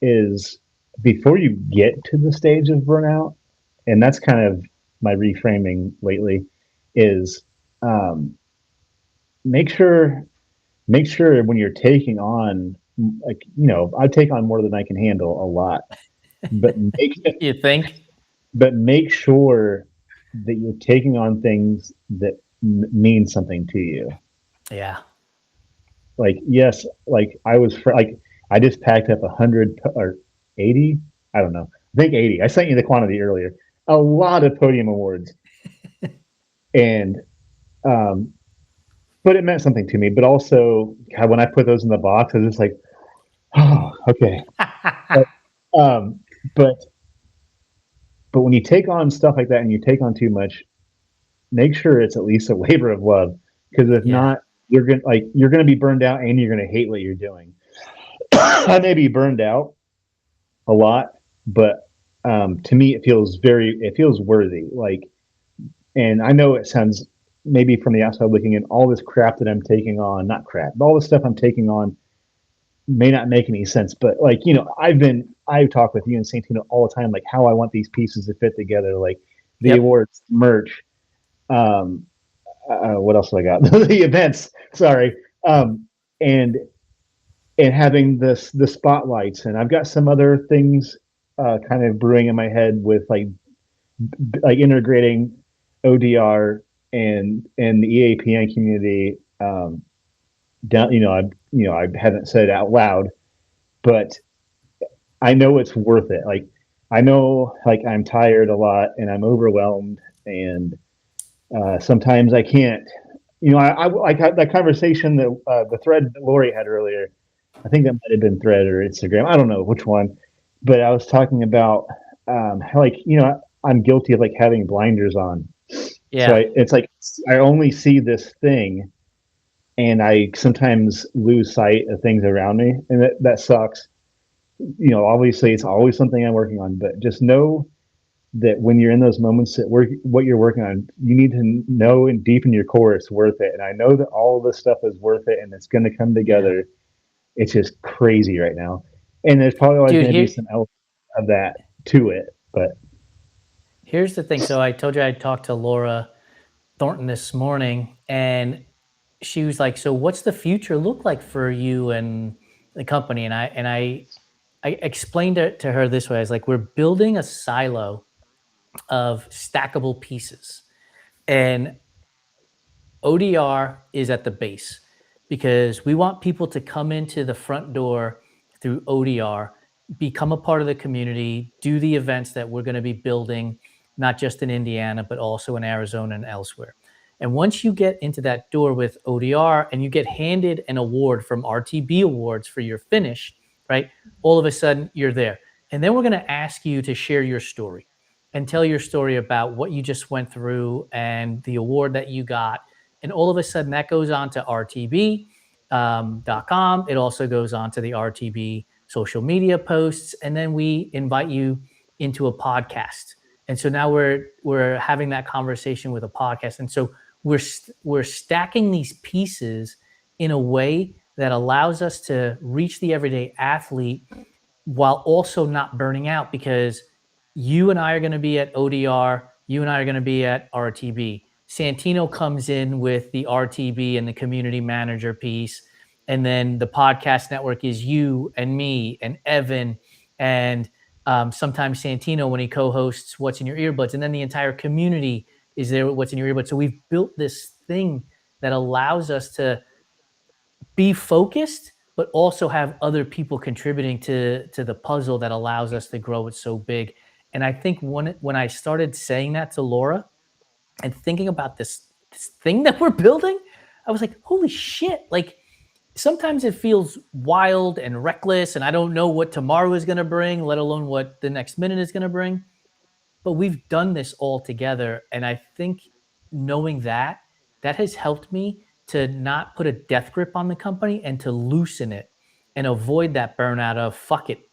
B: is before you get to the stage of burnout, and that's kind of my reframing lately, is um, make sure make sure when you're taking on like I take on more than I can handle a lot, but
A: You think?
B: make sure that you're taking on things that mean something to you.
A: Yeah.
B: Like yes, like like I just packed up 100 or 80. I don't know. I think 80. I sent you the quantity earlier. A lot of podium awards, and um, but it meant something to me. But also, God, when I put those in the box, I was just like, oh, okay. But, um, but but when you take on stuff like that and you take on too much, make sure it's at least a labor of love. Because if
A: Yeah.
B: not, you're gonna be burned out and you're gonna hate what you're doing. I may be burned out a lot, but to me, it feels worthy. Like, and I know it sounds maybe from the outside looking in, all this crap that I'm taking on, not crap, but all the stuff I'm taking on may not make any sense. But like, I talk with you and Santino all the time, like how I want these pieces to fit together, like the
A: Yep.
B: awards, merch, um, what else have I got? The events, sorry. And having the spotlights, and I've got some other things kind of brewing in my head with like integrating ODR and the EAPN community down. I haven't said it out loud, but I know it's worth it. Like I know like I'm tired a lot and I'm overwhelmed, and sometimes I can't. I like that conversation the thread that Lori had earlier. I think that might have been Thread or Instagram. I don't know which one, but I was talking about how I'm guilty of like having blinders on. So
A: Yeah.
B: it's like I only see this thing, and I sometimes lose sight of things around me, and that sucks. Obviously it's always something I'm working on, but just know that when you're in those moments that what you're working on, you need to know and deep in your core it's worth it. And I know that all of this stuff is worth it, and it's going to come
A: Yeah.
B: together. It's just crazy right now. and there's probably always
A: Dude,
B: going to be some element of that to it. But
A: here's the thing. So I told you I talked to Laura Thornton this morning, and she was like, "So what's the future look like for you and the company?" And I explained it to her this way. I was like, "We're building a silo of stackable pieces, and ODR is at the base because we want people to come into the front door through ODR, become a part of the community, do the events that we're going to be building, not just in Indiana, but also in Arizona and elsewhere. And once you get into that door with ODR and you get handed an award from RTB Awards for your finish, right? All of a sudden you're there. And then we're going to ask you to share your story and tell your story about what you just went through and the award that you got. And all of a sudden that goes on to RTB.com. It also goes on to the RTB social media posts. And then we invite you into a podcast. And so now we're having that conversation with a podcast. And so we're stacking these pieces in a way that allows us to reach the everyday athlete while also not burning out, because you and I are going to be at ODR, you and I are going to be at RTB. Santino comes in with the RTB and the community manager piece. And then the podcast network is you and me and Evan and sometimes Santino when he co-hosts What's in Your Earbuds. And then the entire community is there with What's in Your Earbuds. So we've built this thing that allows us to be focused, but also have other people contributing to the puzzle that allows us to grow it so big. And I think when I started saying that to Laura and thinking about this thing that we're building, I was like, holy shit. Like sometimes it feels wild and reckless and I don't know what tomorrow is going to bring, let alone what the next minute is going to bring. But we've done this all together. And I think knowing that has helped me to not put a death grip on the company and to loosen it and avoid that burnout of fuck it,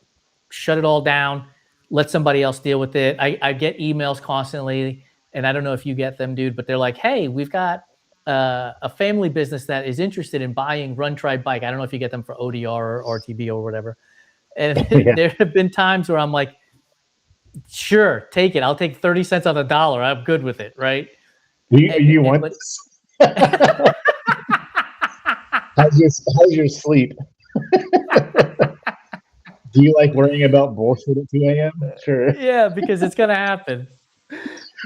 A: shut it all down, let somebody else deal with it. I get emails constantly, and I don't know if you get them, dude, but they're like, hey, we've got a family business that is interested in buying Run Try Bike. I don't know if you get them for ODR or RTB or whatever. And
B: yeah.
A: there have been times where I'm like, sure, take it. I'll take 30 cents on the dollar. I'm good with it, right?
B: You want this? How's your sleep? Do you like worrying about bullshit at 2 a.m.? Sure.
A: Yeah, because it's gonna happen.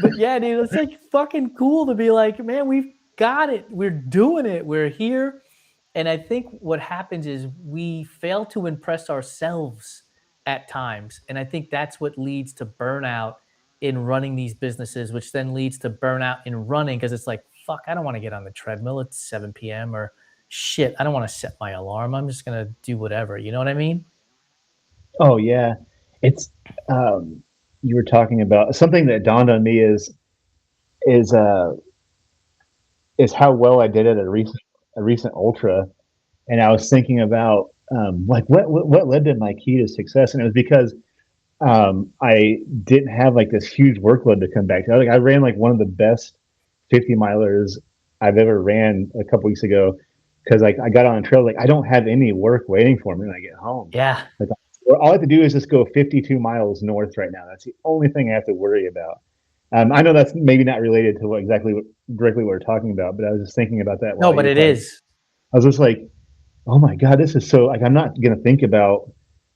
A: But yeah, dude, it's like fucking cool to be like, man, we've got it. We're doing it. We're here. And I think what happens is we fail to impress ourselves at times. And I think that's what leads to burnout in running these businesses, which then leads to burnout in running because it's like, fuck, I don't want to get on the treadmill at 7 p.m. or shit, I don't want to set my alarm. I'm just going to do whatever. You know what I mean?
B: Oh, yeah. It's, you were talking about something that dawned on me is how well I did at a recent ultra. And I was thinking about like what led to my key to success, and it was because I didn't have like this huge workload to come back to. Like I ran like one of the best 50 milers I've ever ran a couple weeks ago because like I got on a trail, like I don't have any work waiting for me when I get home.
A: Yeah.
B: Like all I have to do is just go 52 miles north right now. That's the only thing I have to worry about. I know that's maybe not related to directly what we're talking about, but I was just thinking about that.
A: No, but it is.
B: I was just like, oh my God, this is so like, I'm not going to think about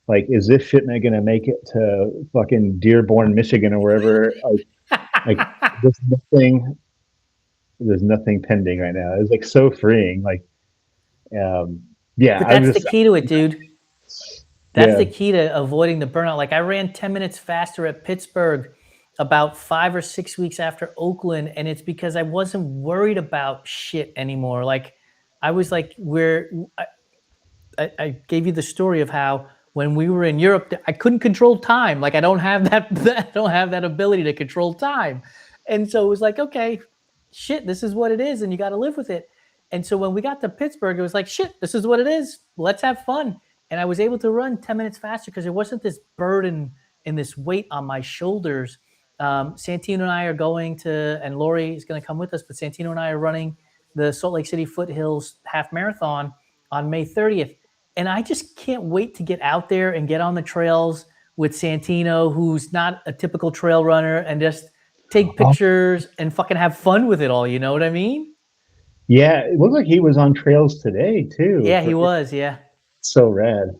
B: like, is this shipment going to make it to fucking Dearborn, Michigan or wherever? Like there's nothing pending right now. It's like so freeing. Like, yeah.
A: But that's the key to it, dude. That's the key to avoiding the burnout. Like I ran 10 minutes faster at Pittsburgh about 5 or 6 weeks after Oakland. And it's because I wasn't worried about shit anymore. Like I was like, I gave you the story of how when we were in Europe, I couldn't control time. Like I don't have that ability to control time. And so it was like, okay, shit, this is what it is. And you got to live with it. And so when we got to Pittsburgh, it was like, shit, this is what it is. Let's have fun. And I was able to run 10 minutes faster because there wasn't this burden and this weight on my shoulders. Santino and I are going to, and Lori is going to come with us, but Santino and I are running the Salt Lake City Foothills Half Marathon on May 30th. And I just can't wait to get out there and get on the trails with Santino, who's not a typical trail runner, and just take pictures and fucking have fun with it all. You know what I mean?
B: Yeah, it looked like he was on trails today too.
A: Yeah, he was. Yeah.
B: So rad.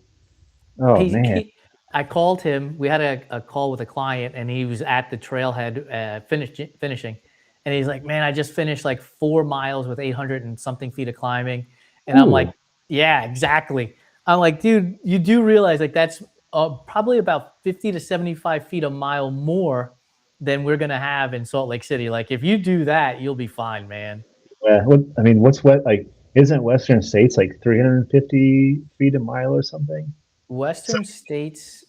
B: Oh man.
A: I called him. We had a call with a client, and he was at the trailhead finishing. And he's like, man, I just finished like 4 miles with 800 and something feet of climbing. And I'm like, yeah, exactly. I'm like, dude, you do realize like that's probably about 50 to 75 feet a mile more than we're going to have in Salt Lake City. Like, if you do that, you'll be fine, man.
B: What's what like? Isn't Western States like 350 feet a mile or something?
A: Western States,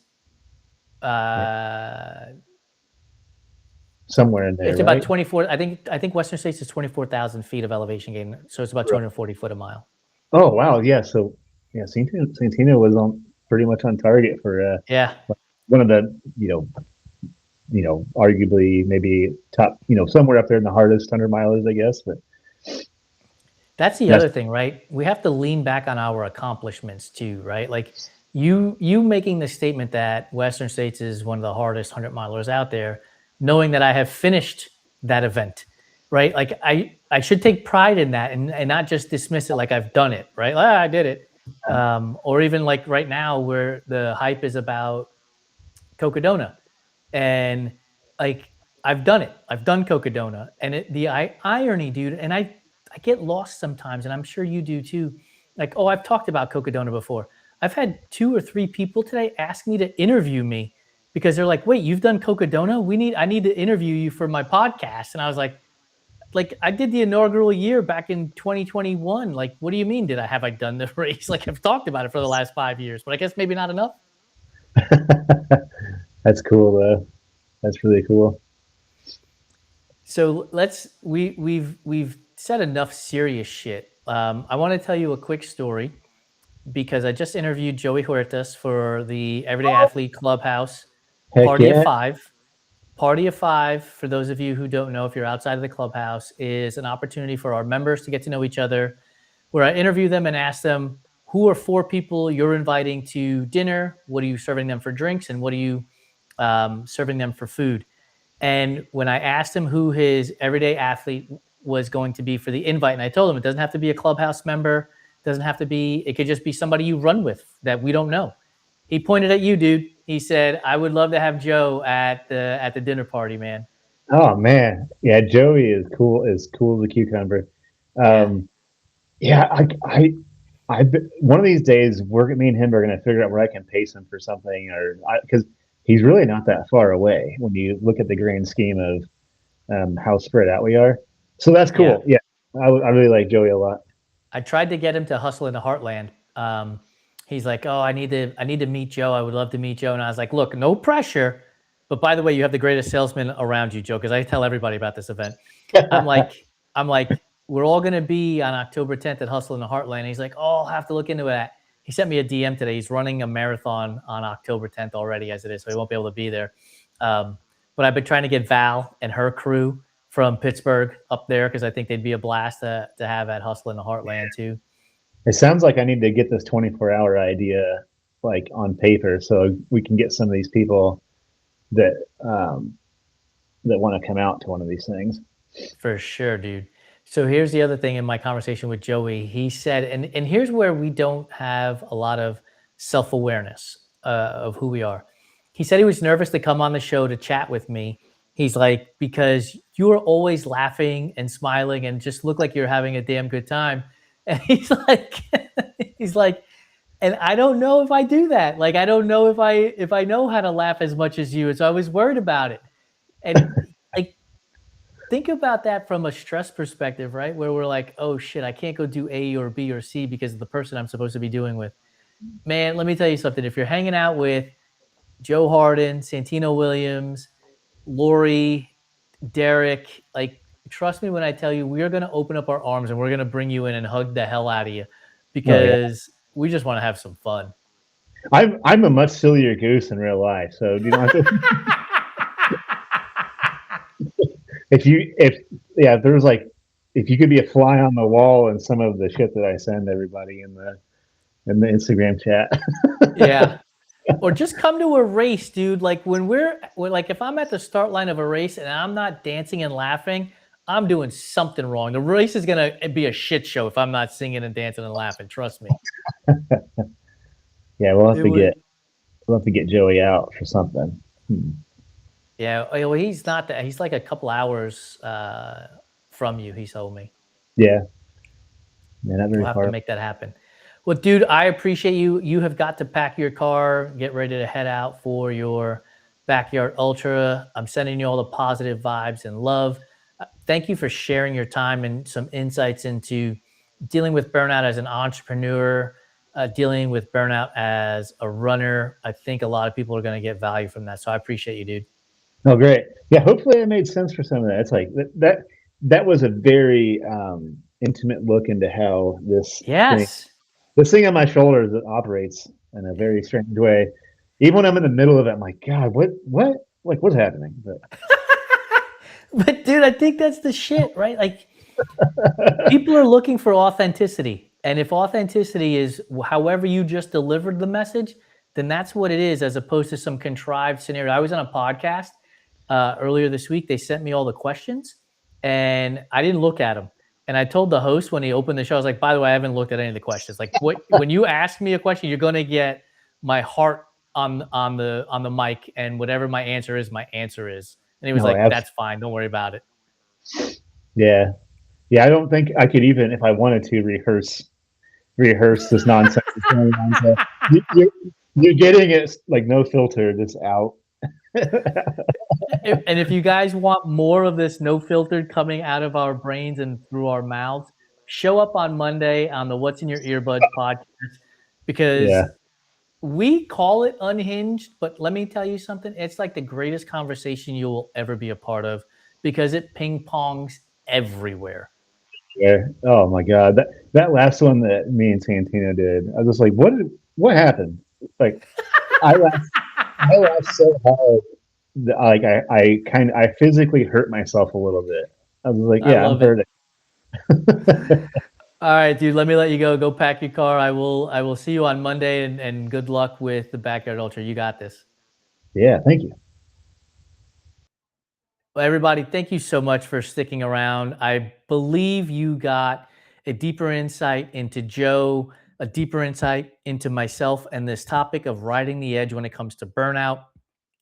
B: Somewhere in there,
A: it's
B: right?
A: about 24. I think Western States is 24,000 feet of elevation gain, so it's about 240 foot a mile.
B: Oh wow, yeah. So yeah, Santino was on pretty much on target for
A: Yeah,
B: one of the arguably maybe top somewhere up there in the hardest 100 milers, I guess. But
A: that's the other thing, right? We have to lean back on our accomplishments too, right? Like you making the statement that Western States is one of the hardest 100 milers out there, knowing that I have finished that event, right? Like I should take pride in that and not just dismiss it like I've done it, right? I did it. Or even like right now where the hype is about Cocodona, and like I've done it. I've done Cocodona, and the irony, dude. And I get lost sometimes, and I'm sure you do too. Like, oh, I've talked about Cocodona before. I've had 2 or 3 people today ask me to interview me because they're like, "Wait, you've done Cocodona? I need to interview you for my podcast." And I was like, I did the inaugural year back in 2021. Like, what do you mean? Have I done the race? Like, I've talked about it for the last 5 years, but I guess maybe not enough.
B: That's cool though. That's really cool.
A: So we've said enough serious shit. I want to tell you a quick story because I just interviewed Joey Huertas for the Everyday Athlete Clubhouse
B: Heck
A: Party
B: yeah.
A: of Five. Party of Five, for those of you who don't know, if you're outside of the clubhouse, is an opportunity for our members to get to know each other, where I interview them and ask them, who are 4 people you're inviting to dinner? What are you serving them for drinks? And what are you serving them for food? And when I asked him who his everyday athlete was going to be for the invite, and I told him it doesn't have to be a clubhouse member, it could just be somebody you run with that we don't know. He pointed at you, dude. He said, I would love to have Joe at the dinner party, man.
B: Oh man. Yeah, Joey is cool as a cucumber. Yeah, one of these days me and him are going to figure out where I can pace him for something, or because he's really not that far away when you look at the grand scheme of how spread out we are. So that's cool. Yeah, I really like Joey a lot.
A: I tried to get him to hustle in the Heartland. He's like, oh, I need to meet Joe. I would love to meet Joe. And I was like, look, no pressure. But by the way, you have the greatest salesman around you, Joe, because I tell everybody about this event. I'm like, we're all going to be on October 10th at Hustle in the Heartland. And he's like, oh, I'll have to look into that. He sent me a DM today. He's running a marathon on October 10th already as it is, so he won't be able to be there. But I've been trying to get Val and her crew from Pittsburgh up there because I think they'd be a blast to have at Hustle in the Heartland too.
B: It sounds like I need to get this 24-hour idea like on paper so we can get some of these people that want to come out to one of these things.
A: For sure, dude. So here's the other thing in my conversation with Joey. He said, and here's where we don't have a lot of self-awareness of who we are. He said he was nervous to come on the show to chat with me. He's like, because you are always laughing and smiling and just look like you're having a damn good time. And he's like, and I don't know if I do that. Like, I don't know if I know how to laugh as much as you. And so I was worried about it. And like, think about that from a stress perspective, right? Where we're like, oh shit, I can't go do A or B or C because of the person I'm supposed to be doing with. Man, let me tell you something. If you're hanging out with Joe Hardin, Santino Williams, Lori, Derek, like, trust me when I tell you, we are going to open up our arms and we're going to bring you in and hug the hell out of you because we just want to have some fun.
B: I'm a much sillier goose in real life, so you don't have to. if you could be a fly on the wall in some of the shit that I send everybody in in the Instagram chat.
A: Yeah. Or just come to a race, dude. Like when we're like, if I'm at the start line of a race and I'm not dancing and laughing, I'm doing something wrong. The race is going to be a shit show if I'm not singing and dancing and laughing. Trust me.
B: Yeah, we'll have to get Joey out for something.
A: Yeah. Well, he's not that. He's like a couple hours from you. He told me.
B: Yeah. Not very
A: We'll have
B: far.
A: to make that happen. Well, dude, I appreciate you. You have got to pack your car, get ready to head out for your backyard ultra. I'm sending you all the positive vibes and love. Thank you for sharing your time and some insights into dealing with burnout as an entrepreneur, dealing with burnout as a runner. I think a lot of people are going to get value from that. So I appreciate you, dude.
B: Oh, great. Yeah, hopefully it made sense for some of that. It's like that was a very intimate look into how
A: Yes.
B: this thing on my shoulders operates in a very strange way. Even when I'm in the middle of it, I'm like, God, what's happening?
A: But dude, I think that's the shit, right? Like people are looking for authenticity. And if authenticity is however you just delivered the message, then that's what it is, as opposed to some contrived scenario. I was on a podcast earlier this week. They sent me all the questions and I didn't look at them. And I told the host when he opened the show, I was like, by the way, I haven't looked at any of the questions. Like when you ask me a question, you're going to get my heart on the mic, and whatever my answer is, my answer is. And he was like, that's fine. Don't worry about it.
B: Yeah. Yeah. I don't think I could even, if I wanted to, rehearse this nonsense. You're getting it like no filter, just out.
A: And if you guys want more of this no filtered coming out of our brains and through our mouths, show up on Monday on the What's in Your Earbuds podcast, because we call it unhinged, but let me tell you something. It's like the greatest conversation you will ever be a part of, because it ping pongs everywhere.
B: Yeah. Oh my God. That last one that me and Santino did, I was just like, what happened? Like I laughed so hard that I physically hurt myself a little bit. I was like, yeah, I'm hurting.
A: All right, dude, let me let you go. Go pack your car. I will see you on Monday, and good luck with the Backyard Ultra. You got this.
B: Yeah, thank you.
A: Well, everybody, thank you so much for sticking around. I believe you got a deeper insight into Joe, a deeper insight into myself, and this topic of riding the edge when it comes to burnout.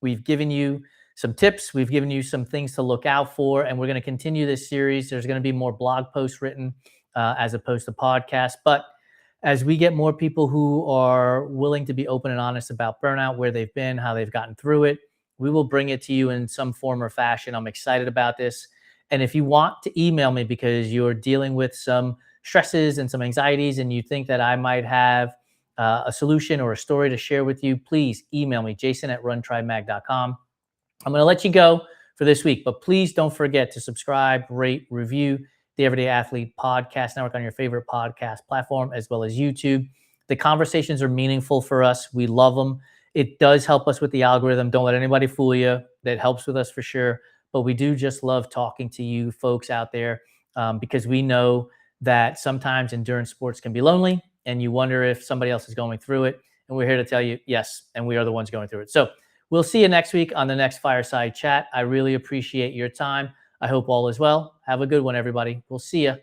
A: We've given you some tips. We've given you some things to look out for, and we're going to continue this series. There's going to be more blog posts written as opposed to podcasts. But as we get more people who are willing to be open and honest about burnout, where they've been, how they've gotten through it, we will bring it to you in some form or fashion. I'm excited about this. And if you want to email me because you're dealing with some stresses and some anxieties and you think that I might have a solution or a story to share with you, please email me, jason@runtrimag.com. I'm going to let you go for this week, but please don't forget to subscribe, rate, review the Everyday Athlete Podcast Network on your favorite podcast platform, as well as YouTube. The conversations are meaningful for us. We love them. It does help us with the algorithm. Don't let anybody fool you. That helps with us for sure. But we do just love talking to you folks out there, because we know that sometimes endurance sports can be lonely and you wonder if somebody else is going through it. And we're here to tell you, yes, and we are the ones going through it. So we'll see you next week on the next Fireside Chat. I really appreciate your time. I hope all is well. Have a good one, everybody. We'll see you.